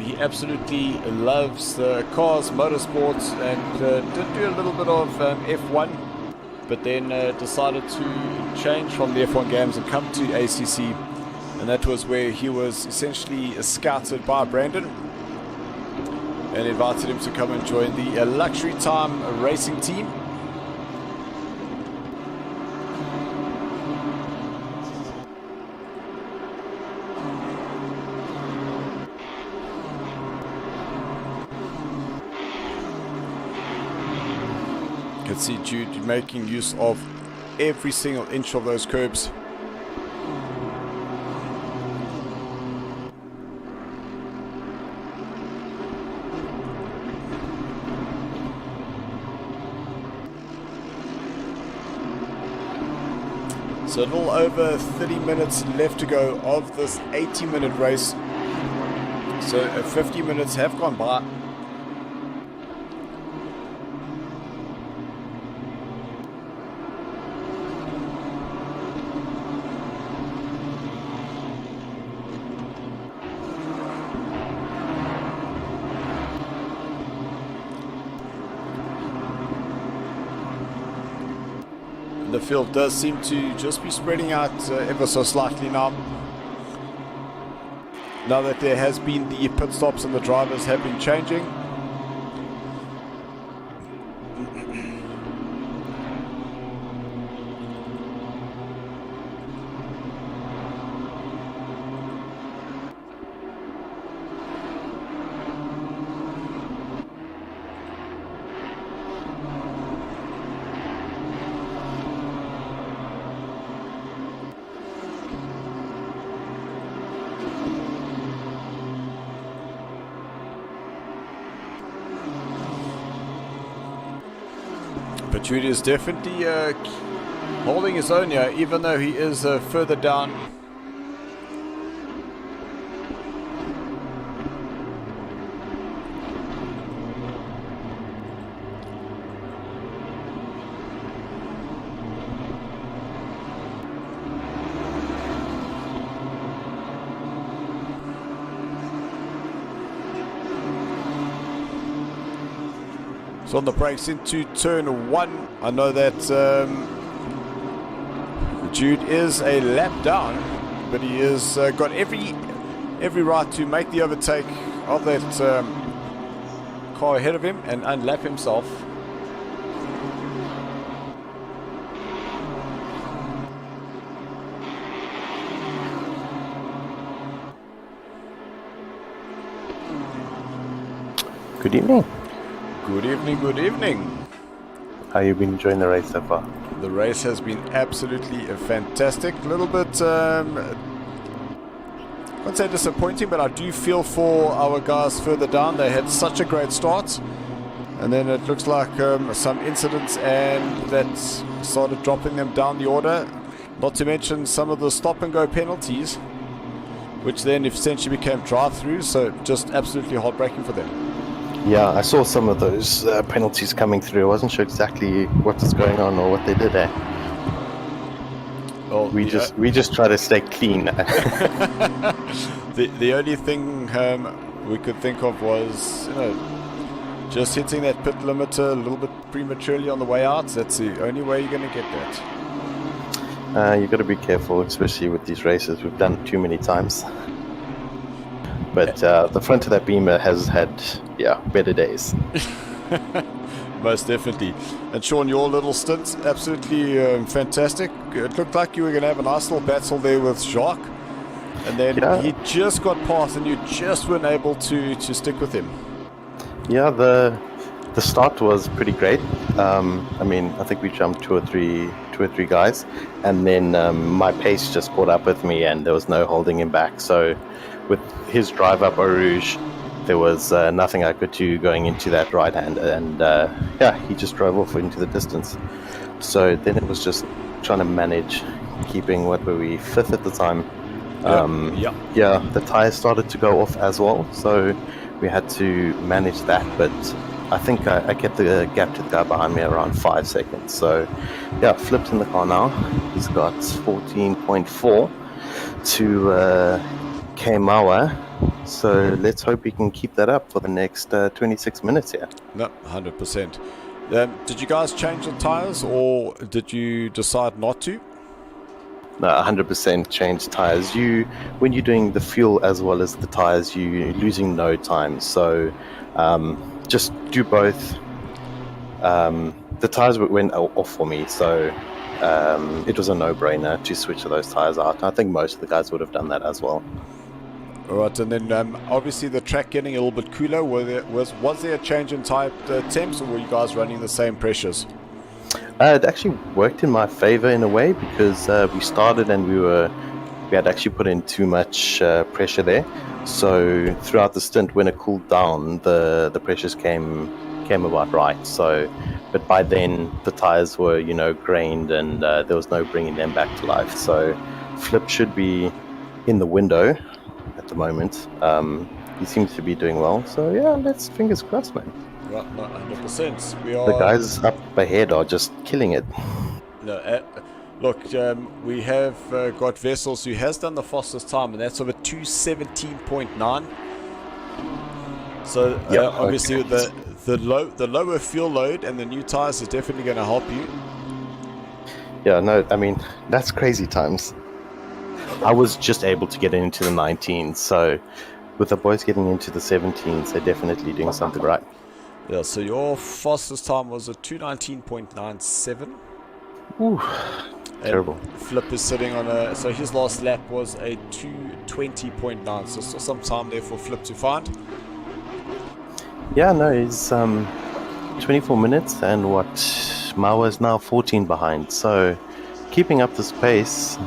He absolutely loves cars, motorsports, and did do a little bit of F1, but then decided to change from the F1 games and come to ACC. And that was where he was essentially scouted by Brandon and invited him to come and join the Luxury Time racing team. You can see Jude making use of every single inch of those curbs. So a little over 30 minutes left to go of this 80-minute race. So 50 minutes have gone by. The field does seem to just be spreading out ever so slightly now. Now that there has been the pit stops and the drivers have been changing. But Jude is definitely holding his own here, even though he is further down. So on the brakes into turn 1, I know that Jude is a lap down, but he has got every right to make the overtake of that car ahead of him and unlap himself. Good evening. Good evening, good evening. How you been enjoying the race so far? The race has been absolutely fantastic. A little bit, I won't say disappointing, but I do feel for our guys further down. They had such a great start, and then it looks like some incidents and that started dropping them down the order. Not to mention some of the stop and go penalties, which then essentially became drive-throughs, so just absolutely heartbreaking for them. Yeah, I saw some of those penalties coming through. I wasn't sure exactly what was going on or what they did there. Well, we just try to stay clean. The only thing we could think of was, just hitting that pit limiter a little bit prematurely on the way out. That's the only way you're going to get that. You've got to be careful, especially with these races. We've done it too many times. But the front of that Beamer has had, better days. Most definitely. And Shaun, your little stint, absolutely fantastic. It looked like you were going to have a nice little battle there with Jacques. And then he just got past and you just weren't able to stick with him. Yeah, the start was pretty great. I think we jumped two or three guys. And then my pace just caught up with me and there was no holding him back. So with his drive up Eau Rouge, there was nothing I could do going into that right hand, and he just drove off into the distance. So then it was just trying to manage keeping, what were we, 5th at the time. The tires started to go off as well, so we had to manage that, but I think I kept the gap to the guy behind me around 5 seconds. So flipped in the car now. He's got 14.4 to K-Mauer. So let's hope we can keep that up for the next 26 minutes here. No, 100%. Did you guys change the tires or did you decide not to? No, 100% change tires. When you're doing the fuel as well as the tires, you're losing no time. So just do both. The tires went off for me, so it was a no-brainer to switch those tires out. I think most of the guys would have done that as well. All right, and then obviously the track getting a little bit cooler. Was there a change in tire temps, or were you guys running the same pressures? It actually worked in my favor in a way because we started and we had actually put in too much pressure there. So throughout the stint, when it cooled down, the pressures came about right. So, but by then the tires were grained and there was no bringing them back to life. So Flip should be in the window at the moment. He seems to be doing well. So let's fingers crossed, man. Right, 100%. The guys up ahead are just killing it. No, look, we have got Vessels who has done the fastest time, and that's over 2:17.9. So obviously the lower fuel load and the new tires is definitely going to help you. Yeah, no, I mean that's crazy times. I was just able to get into the 19s, so with the boys getting into the 17s, they're definitely doing something right. Yeah, so your fastest time was a 2:19.97. Ooh, terrible. Flip is sitting on so his last lap was a 2:20.9, so still some time there for Flip to find. Yeah, no, he's 24 minutes, and Mauer is now 14 behind, so keeping up this pace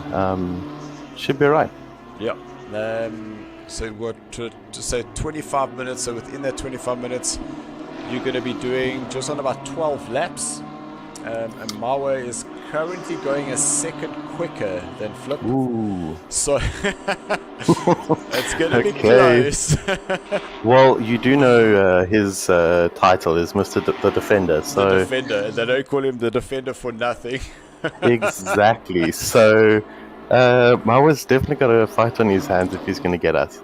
should be right. Yeah. So what to say 25 minutes, so within that 25 minutes you're going to be doing just on about 12 laps, and Mauer is currently going a second quicker than Flip. Ooh. So it's going to be close. Well, you do know his title is Mr. The Defender. So the Defender. They don't call him the Defender for nothing. Exactly. So Mauer's definitely got a fight on his hands if he's going to get us.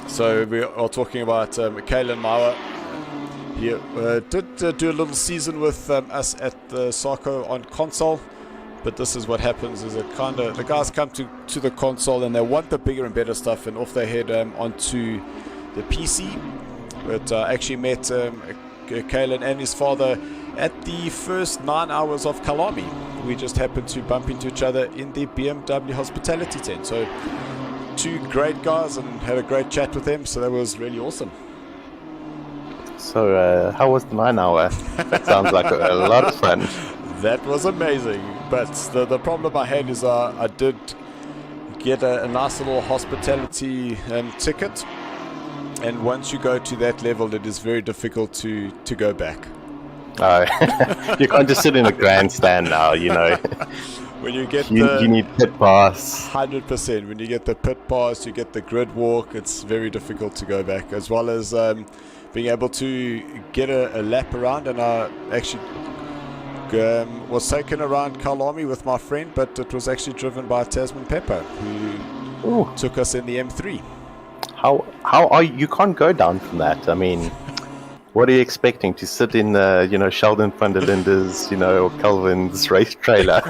So we are talking about Kalen Mauer. He did do a little season with us at the Sarco on console, but this is what happens: is the guys come to the console and they want the bigger and better stuff, and off they head onto the PC. But I actually met Kalen and his father at the first 9 hours of Kalami. We just happened to bump into each other in the BMW hospitality tent. So two great guys, and had a great chat with them. So that was really awesome. So, how was the 9 hour? That sounds like a lot of fun. That was amazing. But the problem I had is I did get a nice little hospitality ticket. And once you go to that level, it is very difficult to go back. You can't just sit in a grandstand now, you know. When you get you need pit pass. 100%. When you get the pit pass, you get the grid walk, it's very difficult to go back. As well as being able to get a lap around. And I actually was taken around Kalami with my friend, but it was actually driven by Tasman Pepper, who took us in the M3. How are you can't go down from that. I mean, what are you expecting? To sit in Sheldon van der Linde's, or Calvin's race trailer?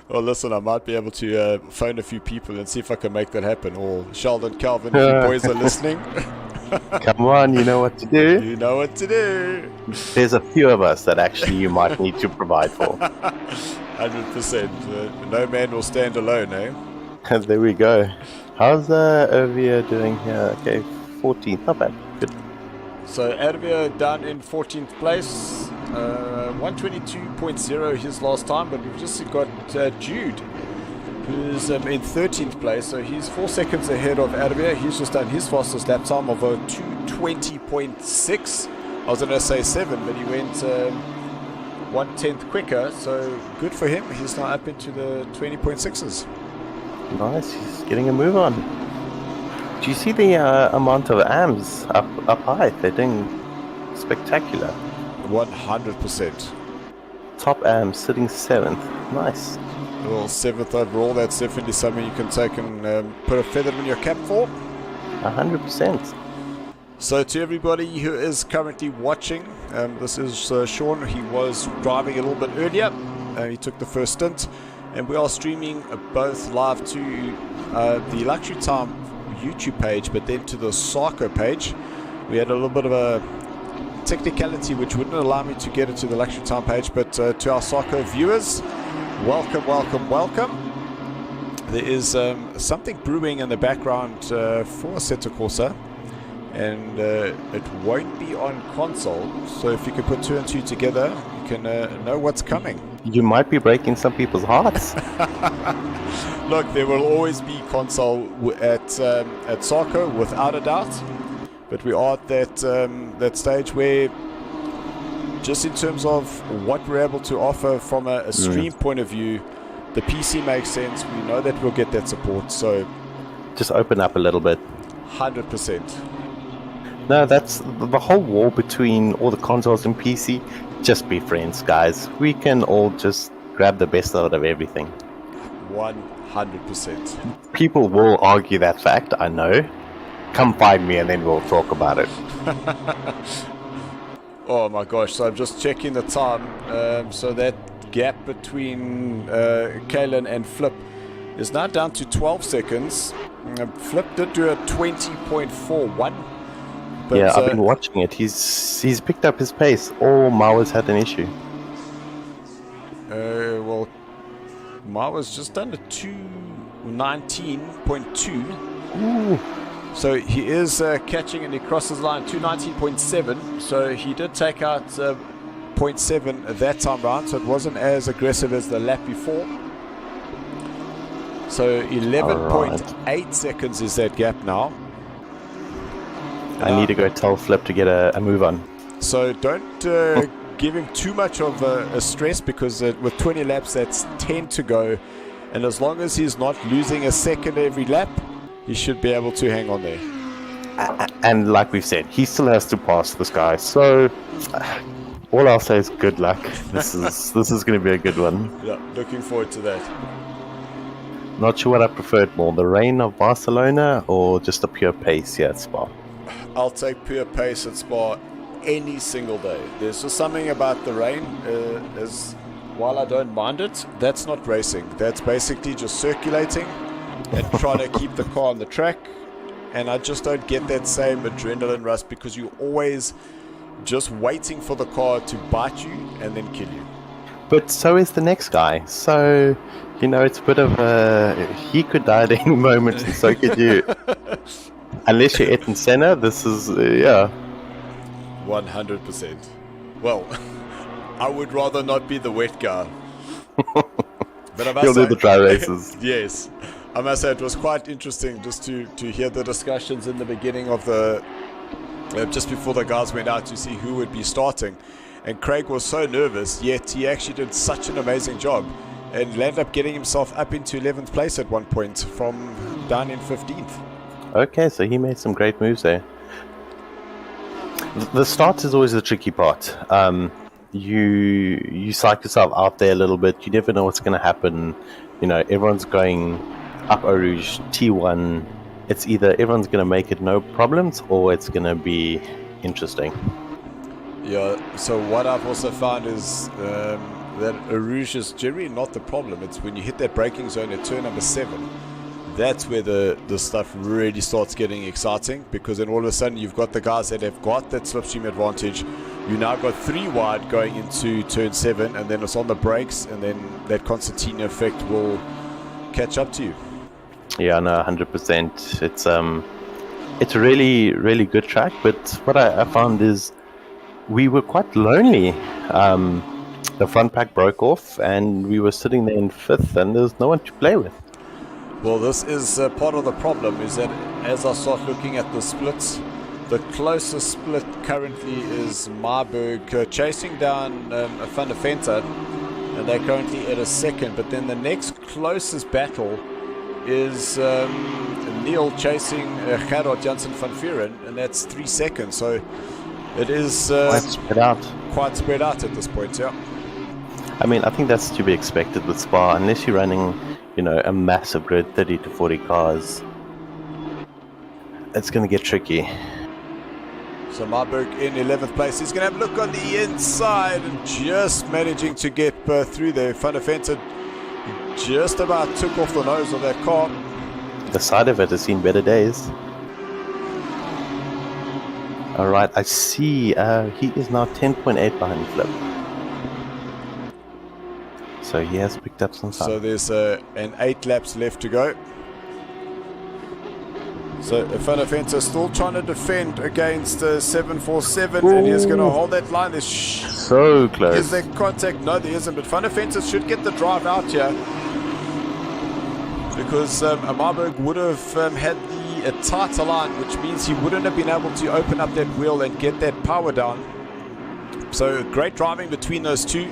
Well, listen, I might be able to phone a few people and see if I can make that happen. Or Sheldon, Calvin, if you boys are listening. Come on, you know what to do. You know what to do. There's a few of us that actually you might need to provide for. 100%. No man will stand alone, eh? There we go. How's Erwee doing here? Okay, 14th, not bad. Good. So Erwee down in 14th place, 122.0 his last time, but we've just got Jude, who's in 13th place, so he's 4 seconds ahead of Erwee. He's just done his fastest lap time of 220.6. I was going to say 7, but he went 1/10 quicker, so good for him. He's now up into the 20.6s. Nice, he's getting a move on. Do you see the amount of AMs up high? They're doing spectacular. 100%. Top AM sitting 7th. Nice. Well, 7th overall, that's definitely something you can take and put a feather in your cap for. 100%. So to everybody who is currently watching, this is Shaun. He was driving a little bit earlier. He took the first stint. And we are streaming both live to the Luxury Time YouTube page, but then to the Sarko page. We had a little bit of a technicality which wouldn't allow me to get it to the Luxury Time page, but to our Sarko viewers, welcome, welcome, welcome. There is something brewing in the background for Assetto Corsa, and it won't be on console, so if you can put 2 and 2 together, you can know what's coming. You might be breaking some people's hearts. Look, there will always be console at Sarko, without a doubt. But we are at that stage where, just in terms of what we're able to offer from a stream point of view, the PC makes sense. We know that we'll get that support. So, just open up a little bit. 100%. No, that's the whole war between all the consoles and PC. Just be friends, guys. We can all just grab the best out of everything. 100%. People will argue that fact, I know. Come find me and then we'll talk about it. Oh my gosh, so I'm just checking the time. So that gap between Kalen and Flip is now down to 12 seconds. Flip did do a 20.41. But, yeah, I've been watching it. He's picked up his pace. All Mawa's had an issue. Well, Mawa's just done a 219.2. Ooh. So he is catching and he crosses the line 219.7. So he did take out 0.7 that time round. So it wasn't as aggressive as the lap before. So 11.8 seconds is that gap now. I need to go tell Flip to get a move on. So don't give him too much of a stress, because with 20 laps, that's 10 to go. And as long as he's not losing a second every lap, he should be able to hang on there. And like we've said, he still has to pass this guy. So all I'll say is good luck. This is going to be a good one. Yeah, looking forward to that. Not sure what I preferred more, the rain of Barcelona or just the pure pace here at Spa. I'll take pure pace at Spa any single day. There's just something about the rain, while I don't mind it, that's not racing. That's basically just circulating and trying to keep the car on the track. And I just don't get that same adrenaline rush, because you're always just waiting for the car to bite you and then kill you. But so is the next guy. So, it's a bit of he could die at any moment, and so could you. Unless you're Ettiene Senna, this is, 100%. Well, I would rather not be the wet guy. But I must He'll say, do the dry races. yes, I must say it was quite interesting just to hear the discussions in the beginning of the, just before the guys went out to see who would be starting. And Craig was so nervous, yet he actually did such an amazing job and landed up getting himself up into 11th place at one point from down in 15th. Okay, so he made some great moves there. The start is always the tricky part. You psych yourself out there a little bit. You never know what's going to happen. You know, everyone's going up Eau Rouge T1. It's either everyone's going to make it no problems or it's going to be interesting. Yeah, so what I've also found is that Eau Rouge is generally not the problem. It's when you hit that braking zone at turn number 7. That's where the stuff really starts getting exciting, because then all of a sudden you've got the guys that have got that slipstream advantage. You now got 3 wide going into turn 7, and then it's on the brakes, and then that concertina effect will catch up to you. Yeah, no, 100%. It's a really, really good track, but what I found is we were quite lonely. The front pack broke off, and we were sitting there in 5th, and there was no one to play with. Well, this is part of the problem, is that as I start looking at the splits, the closest split currently is Marburg chasing down Van der Venter, and they're currently at a 2nd. But then the next closest battle is Neil chasing Gerard Janssen van Vuren, and that's 3 seconds. So it is quite spread out at this point, yeah. I mean, I think that's to be expected with Spa, unless you're running, you know, a massive grid, 30 to 40 cars. It's going to get tricky. So Marburg in 11th place. He's going to have a look on the inside and just managing to get through there. Van der Venter just about took off the nose of that car. The side of it has seen better days. Alright, I see he is now 10.8 behind Flip. So he has picked up some time. So there's an 8 laps left to go. So Van der Venter still trying to defend against 747, and he's going to hold that line. There's so close. Is there contact? No, there isn't. But Van der Venter should get the drive out here, because Marburg would have had a tighter line, which means he wouldn't have been able to open up that wheel and get that power down. So great driving between those two.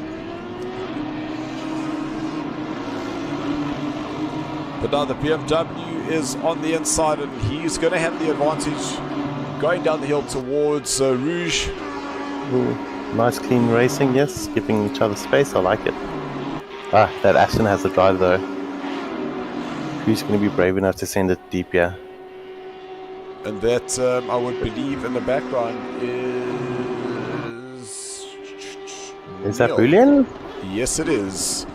But now the BMW is on the inside, and he's going to have the advantage going down the hill towards Rouge. Ooh, nice clean racing, yes, giving each other space. I like it. That Aston has the drive though. Who's going to be brave enough to send it deep here? And that, I would believe, in the background is that Bullion? Yes, it is.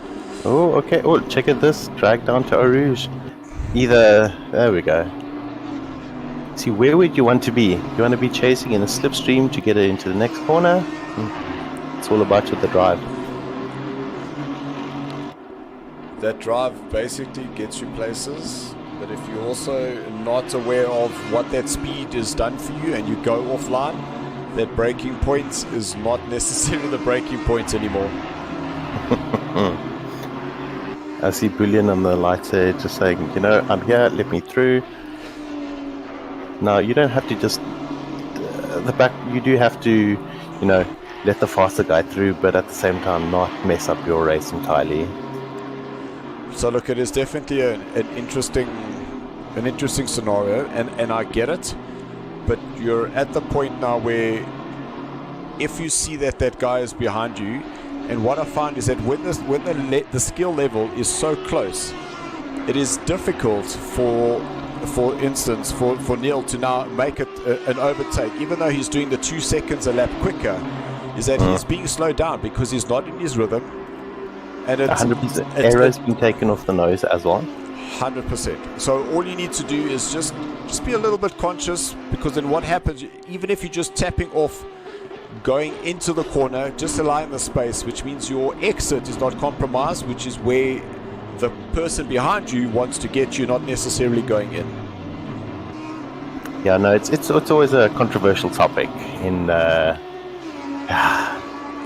Oh, okay. Oh, check at this. Drag down to Eau Rouge. There we go. See, where would you want to be? You want to be chasing in a slipstream to get it into the next corner? It's all about with the drive. That drive basically gets you places, but if you're also not aware of what that speed is done for you and you go offline, that braking point is not necessarily the braking point anymore. I see Bullion on the light there just saying, you know, I'm here, let me through. Now, you don't have to just... you do have to, you know, let the faster guy through, but at the same time not mess up your race entirely. So look, it is definitely an interesting scenario, and I get it, but you're at the point now where if you see that guy is behind you, and what I find is that when the skill level is so close, it is difficult for instance for Neil to now make it an overtake, even though he's doing the 2 seconds a lap quicker, is that he's being slowed down because he's not in his rhythm. And 100%. Aero's been taken off the nose as well. 100%. So all you need to do is just be a little bit conscious, because then what happens, even if you're just tapping off going into the corner, just allowing the space, which means your exit is not compromised, which is where the person behind you wants to get you, not necessarily going in. Yeah, no, it's always a controversial topic in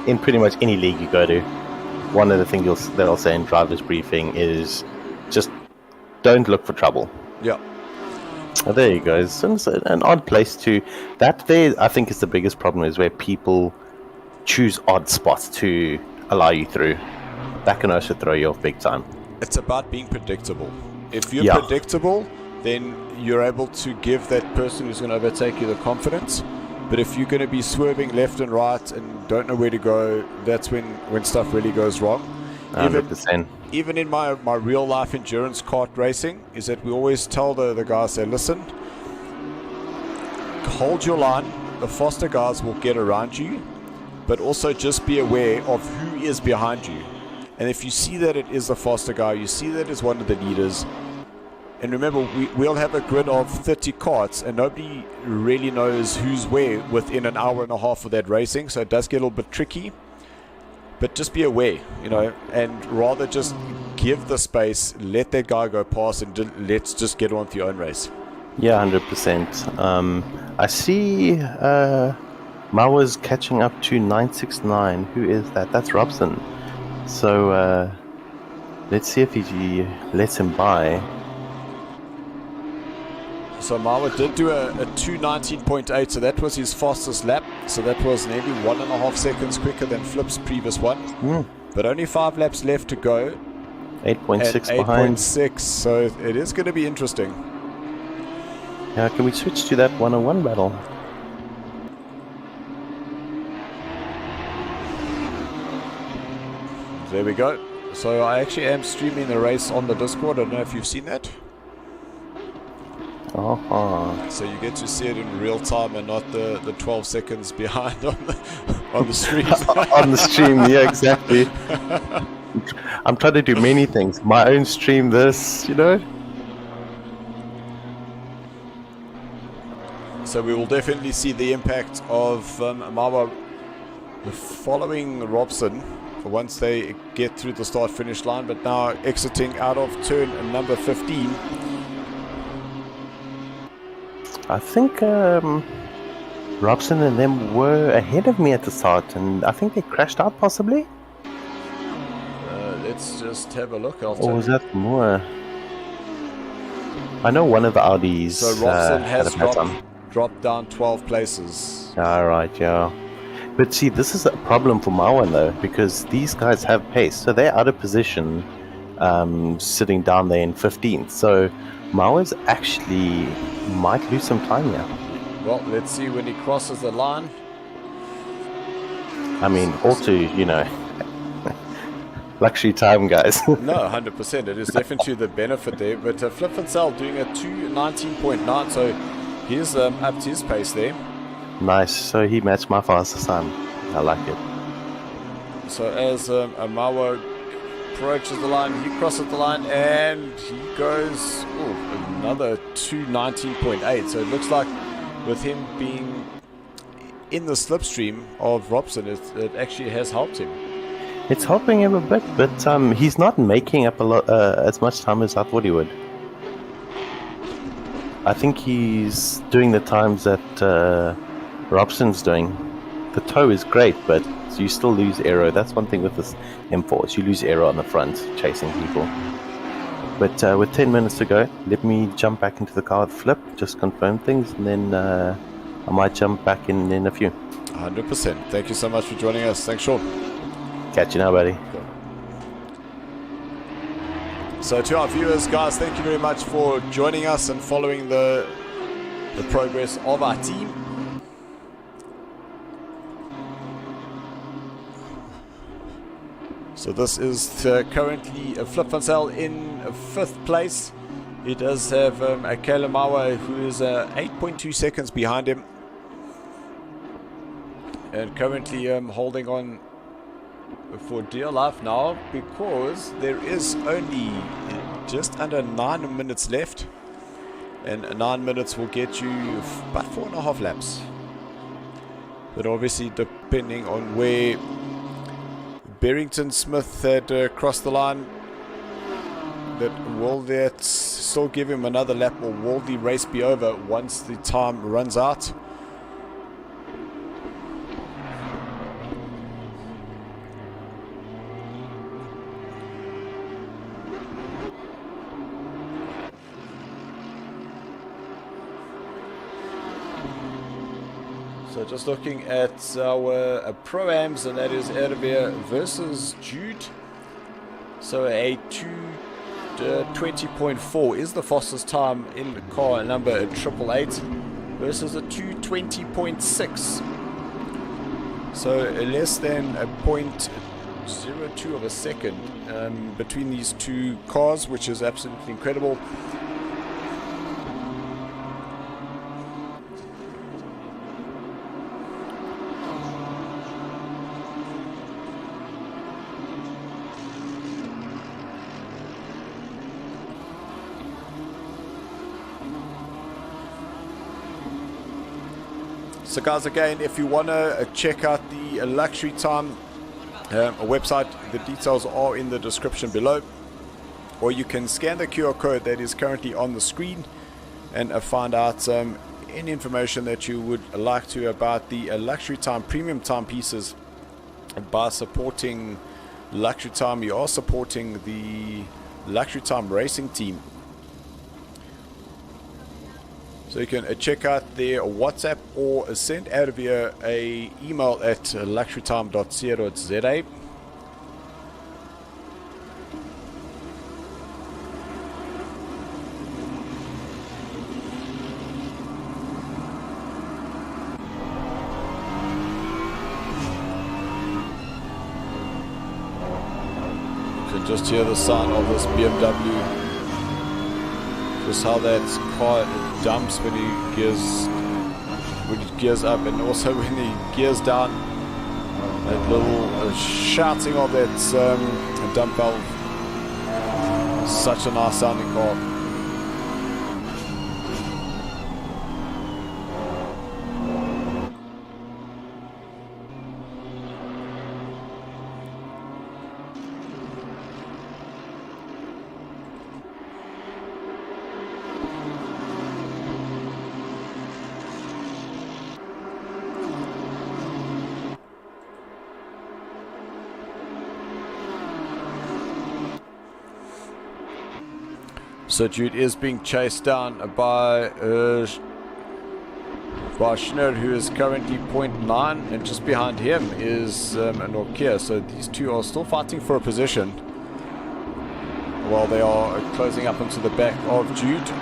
in pretty much any league you go to, one of the things they'll say in driver's briefing is just don't look for trouble. Yeah. Oh, there you go. It's an odd place to... That there, I think, is the biggest problem, is where people choose odd spots to allow you through. That can also throw you off big time. It's about being predictable. If you're predictable, then you're able to give that person who's going to overtake you the confidence. But if you're going to be swerving left and right and don't know where to go, that's when stuff really goes wrong. 100%. Even in my real life endurance kart racing, is that we always tell the guys, say, listen, hold your line, the faster guys will get around you, but also just be aware of who is behind you. And if you see that it is a faster guy, you see that it's one of the leaders, and remember, we'll have a grid of 30 karts, and nobody really knows who's where within an hour and a half of that racing, so it does get a little bit tricky. But just be aware, and rather just give the space, let that guy go past, and let's just get on with your own race. Yeah, 100%. I see Mawa's catching up to 969. Who is that? That's Robson. So let's see if he lets him by. So Mawa did do a 2:19.8, so that was his fastest lap. So that was nearly 1.5 seconds quicker than Flip's previous one. But only 5 laps left to go. 8.6 behind. 8.6, so it is going to be interesting. Yeah, can we switch to that 101 battle? There we go. So I actually am streaming the race on the Discord. I don't know if you've seen that. So you get to see it in real time and not the 12 seconds behind on the stream. On the stream, yeah, exactly. I'm trying to do many things. My own stream, this, So we will definitely see the impact of Mawa following Robson once they get through the start-finish line, but now exiting out of turn number 15. I think Robson and them were ahead of me at the start, and I think they crashed out possibly. Let's just have a look. Or was that more? I know one of the Audis. So Robson has dropped down 12 places. Alright, yeah. But see, this is a problem for Mawa though, because these guys have pace, so they're out of position, sitting down there in 15th. So Mawa's actually might lose some time here. Well, let's see when he crosses the line. I mean, also, luxury time, guys. No, 100%. It is definitely the benefit there. But Flip and Sal doing a 2:19.9, so he's up to his pace there. Nice. So he matched my fastest time. I like it. So as Mawa approaches the line, he crosses the line, and he goes another 2:19.8. So it looks like with him being in the slipstream of Robson, it actually has helped him. It's helping him a bit, but he's not making up a lot as much time as I thought he would. I think he's doing the times that Robson's doing. The toe is great, but you still lose aero. That's one thing with this M4, you lose aero on the front chasing people. But with 10 minutes to go, let me jump back into the car with Flip, just confirm things, and then I might jump back in a few. 100%. Thank you so much for joining us. Thanks, Shaun. Catch you now, buddy. Cool. So to our viewers, guys, thank you very much for joining us and following the progress of our team. So this is currently Flip van Zyl in 5th place. He does have a Caleb Mawa who is 8.2 seconds behind him. And currently holding on for dear life now, because there is only just under 9 minutes left. And 9 minutes will get you about 4.5 laps. But obviously depending on where Barrington Smith had crossed the line, will that still give him another lap, or will the race be over once the time runs out? So just looking at our Pro-Ams, and that is Erwee versus Jude. So a 2:20.4 is the fastest time in the car number 888 versus a 2:20.6. So less than a 0.02 of a second between these two cars, which is absolutely incredible. So guys, again, if you want to check out the Luxury Time website, the details are in the description below, or you can scan the QR code that is currently on the screen and find out any information that you would like to about the Luxury Time premium timepieces. By supporting Luxury Time, you are supporting the Luxury Time racing team. So you can check out their WhatsApp or send Erwee a email at luxurytime.co.za. You can just hear the sound of this BMW. Just how that car dumps when he gears up, and also when he gears down. That little shouting of that dump valve. Such a nice sounding car. So Jude is being chased down by Schnur, who is currently 0.9, and just behind him is Nokia. So these two are still fighting for a position while they are closing up into the back of Jude.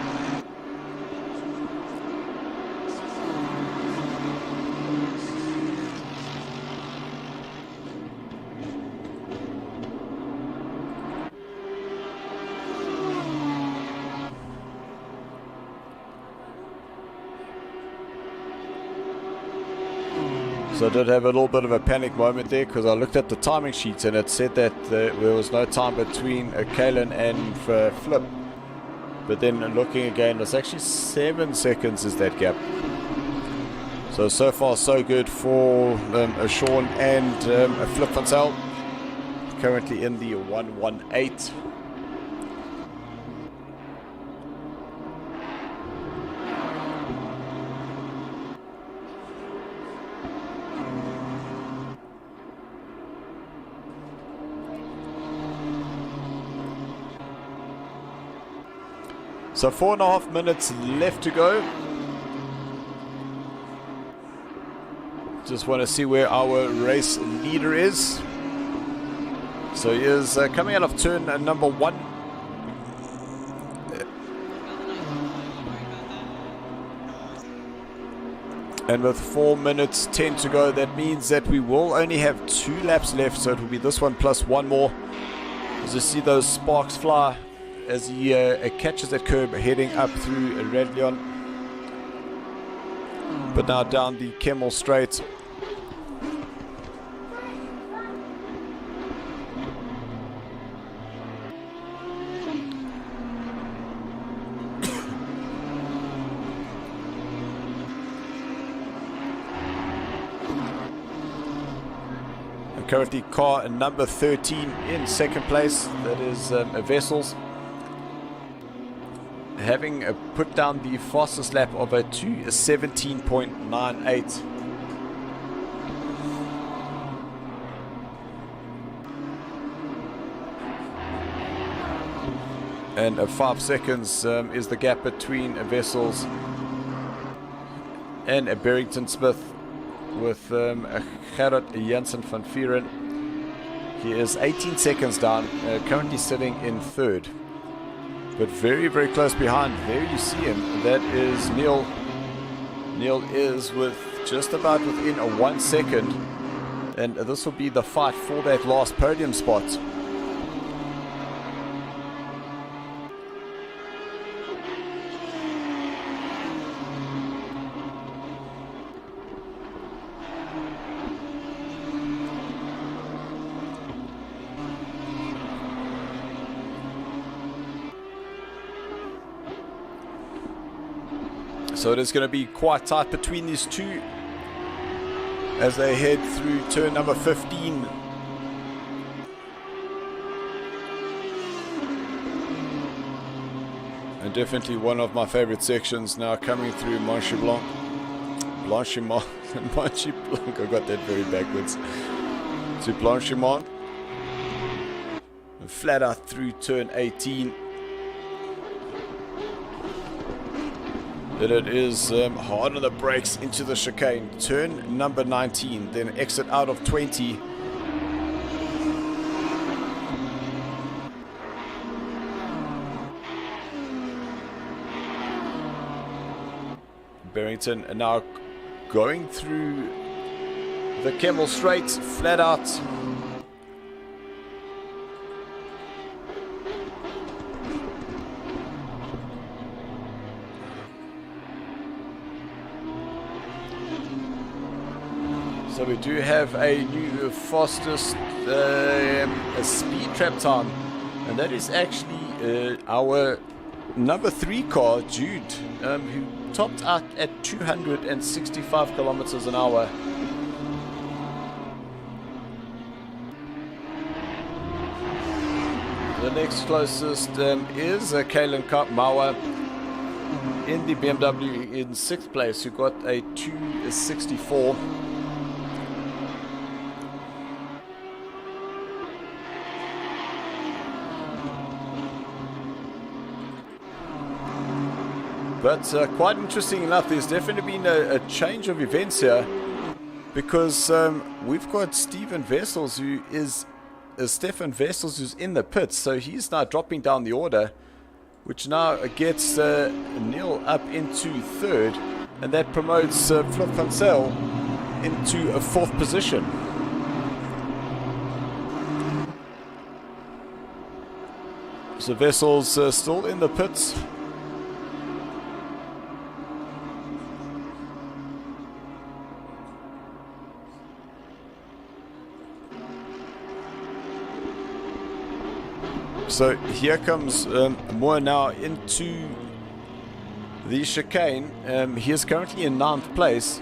So I did have a little bit of a panic moment there, because I looked at the timing sheets and it said that there was no time between Kalen and Flip. But then looking again, it's actually 7 seconds is that gap. So far so good for Shaun and Flip van Zyl. Currently in the 118. So 4.5 minutes left to go. Just want to see where our race leader is. So he is coming out of turn number 1. And with 4 minutes 10 to go, that means that we will only have 2 laps left. So it will be this one plus one more. As you see those sparks fly as he catches that curb heading up through Radleon, but now down the Kemmel Straight. And currently car number 13 in second place, that is Vessels, having put down the fastest lap of a 2:17.98. And 5 seconds is the gap between Vessels and Barrington Smith. with Gerard Janssen van Vieren. He is 18 seconds down, currently sitting in third. But very, very close behind. There you see him. That is Neil. Neil is with just about within a 1 second. And this will be the fight for that last podium spot. So it is going to be quite tight between these two as they head through turn number 15. And definitely one of my favorite sections now coming through Blanchimont. I got that very backwards. To Blanchimont. And flat out through turn 18. And it is hard on the brakes into the chicane. Turn number 19, then exit out of 20. Barrington now going through the Kemmel Straight, flat out. So we do have a new fastest speed trap time, and that is actually our number 3 car, Jude, who topped out at 265 kilometers an hour. The next closest is Kalen Mauer in the BMW in 6th place, who got a 264. But quite interesting enough, there's definitely been a change of events here, because we've got Stefan Wessels who's in the pits, so he's now dropping down the order, which now gets Neil up into third, and that promotes Flip van Zyl into a 4th position. So Wessels still in the pits. So here comes Moore now into the chicane. He is currently in 9th place.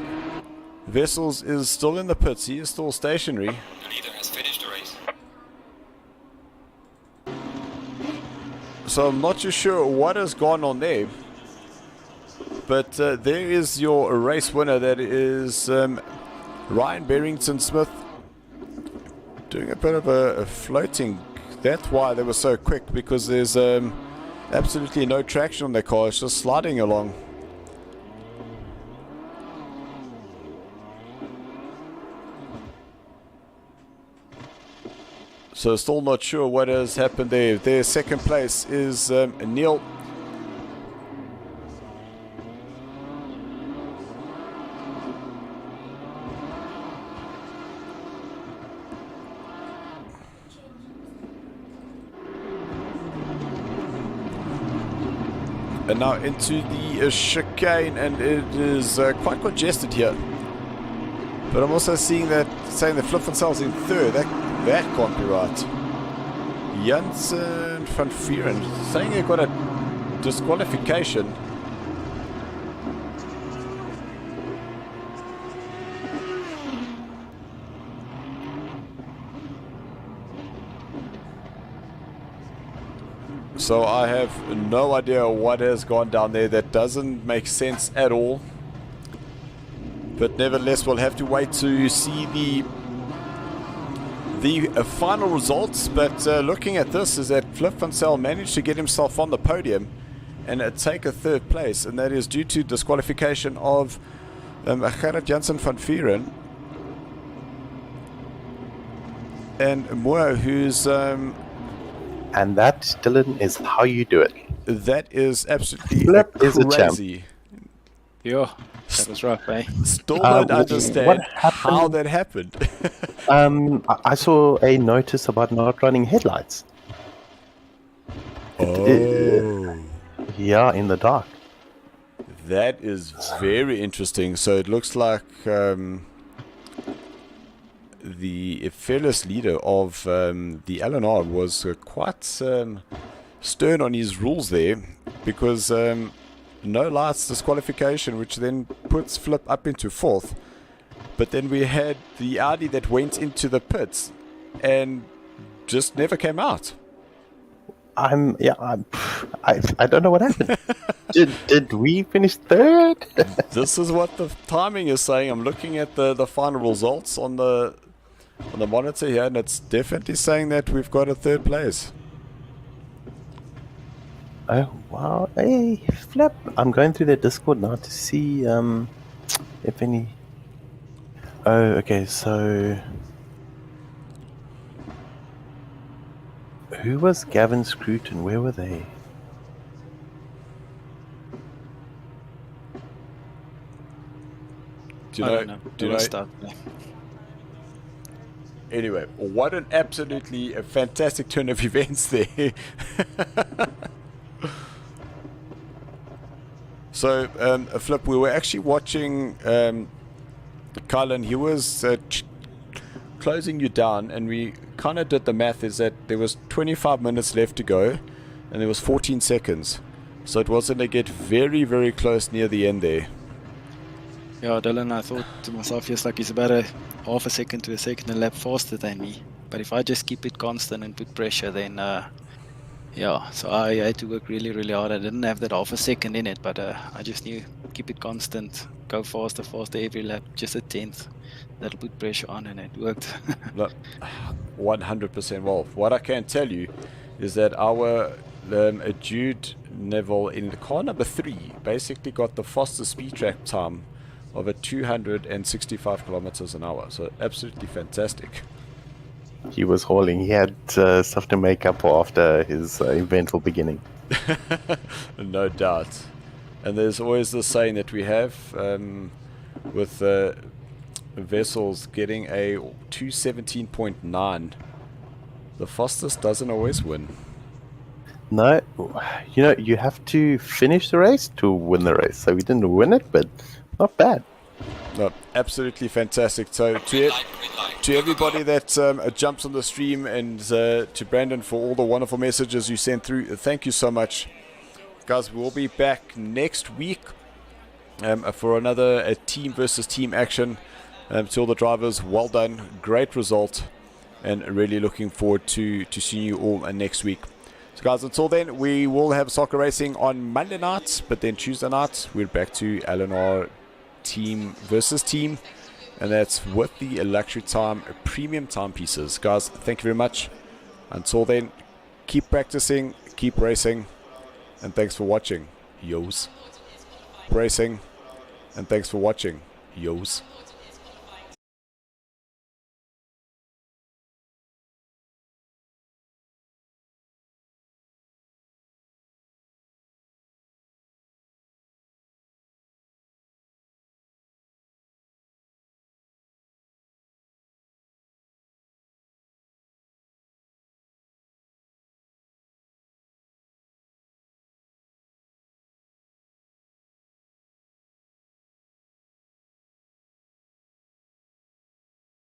Wessels is still in the pits. He is still stationary. Neither has finished the race. So I'm not too sure what has gone on there. But there is your race winner. That is Ryan Barrington Smith, doing a bit of a floating. That's why they were so quick, because there's absolutely no traction on their car. It's just sliding along. So still not sure what has happened there. Their 2nd place is Neil. And now into the chicane, and it is quite congested here. But I'm also saying that Flip van Zyl's in 3rd. That can't be right. Janssen van Vieren saying they got a disqualification. So I have no idea what has gone down there. That doesn't make sense at all. But nevertheless, we'll have to wait to see the final results. But looking at this, is that Flip van Zyl managed to get himself on the podium and take a 3rd place, and that is due to disqualification of Gerrit Jansen van Vieren. And Moore, who's... And that, Dylan, is how you do it. that is absolutely Flip is a champ. crazy. Yeah, that was rough, eh? Still don't understand how happened? that happened. I saw a notice about not running headlights. Yeah, in the dark. That is very interesting. So it looks like the fearless leader of the LNR was quite stern on his rules there, because no lights disqualification, which then puts Flip up into 4th. But then we had the Audi that went into the pits and just never came out. I don't know what happened. Did we finish 3rd? This is what the timing is saying. I'm looking at the final results on the monitor here, and it's definitely saying that we've got a 3rd place. Oh wow! Hey, Flip! I'm going through their Discord now to see if any. Oh, okay. So, who was Gavin Scruton? Where were they? Do I you don't know? know. Do you We'll know? start there. Anyway, what an absolutely fantastic turn of events there. So, Flip, we were actually watching Kylan. He was closing you down, and we kind of did the math, is that there was 25 minutes left to go, and there was 14 seconds. So it was going to get very, very close near the end there. Yeah, Dylan, I thought to myself, just like he's about a half a second to a second a lap faster than me. But if I just keep it constant and put pressure, then yeah, so I had to work really, really hard. I didn't have that half a second in it, but I just knew, keep it constant, go faster every lap, just a 10th. That'll put pressure on, and it worked. Look, 100% Wolf. What I can tell you is that our Jude Neville in car number 3 basically got the fastest speed track time of 265 kilometers an hour. So absolutely fantastic. He was hauling. He had stuff to make up for after his eventful beginning. No doubt. And there's always the saying that we have with vessels getting a 217.9. The fastest doesn't always win. No, you have to finish the race to win the race. So we didn't win it, but not bad. No, absolutely fantastic. So to everybody that jumps on the stream, and to Brandon for all the wonderful messages you sent through, thank you so much. Guys, we'll be back next week for another team versus team action. To all the drivers, well done. Great result. And really looking forward to seeing you all next week. So guys, until then, we will have soccer racing on Monday night, but then Tuesday night, we're back to LNR team versus team, and that's with the luxury time premium timepieces. Guys, thank you very much. Until then, keep practicing, keep racing, and thanks for watching. Yos. Racing, and thanks for watching. Yos.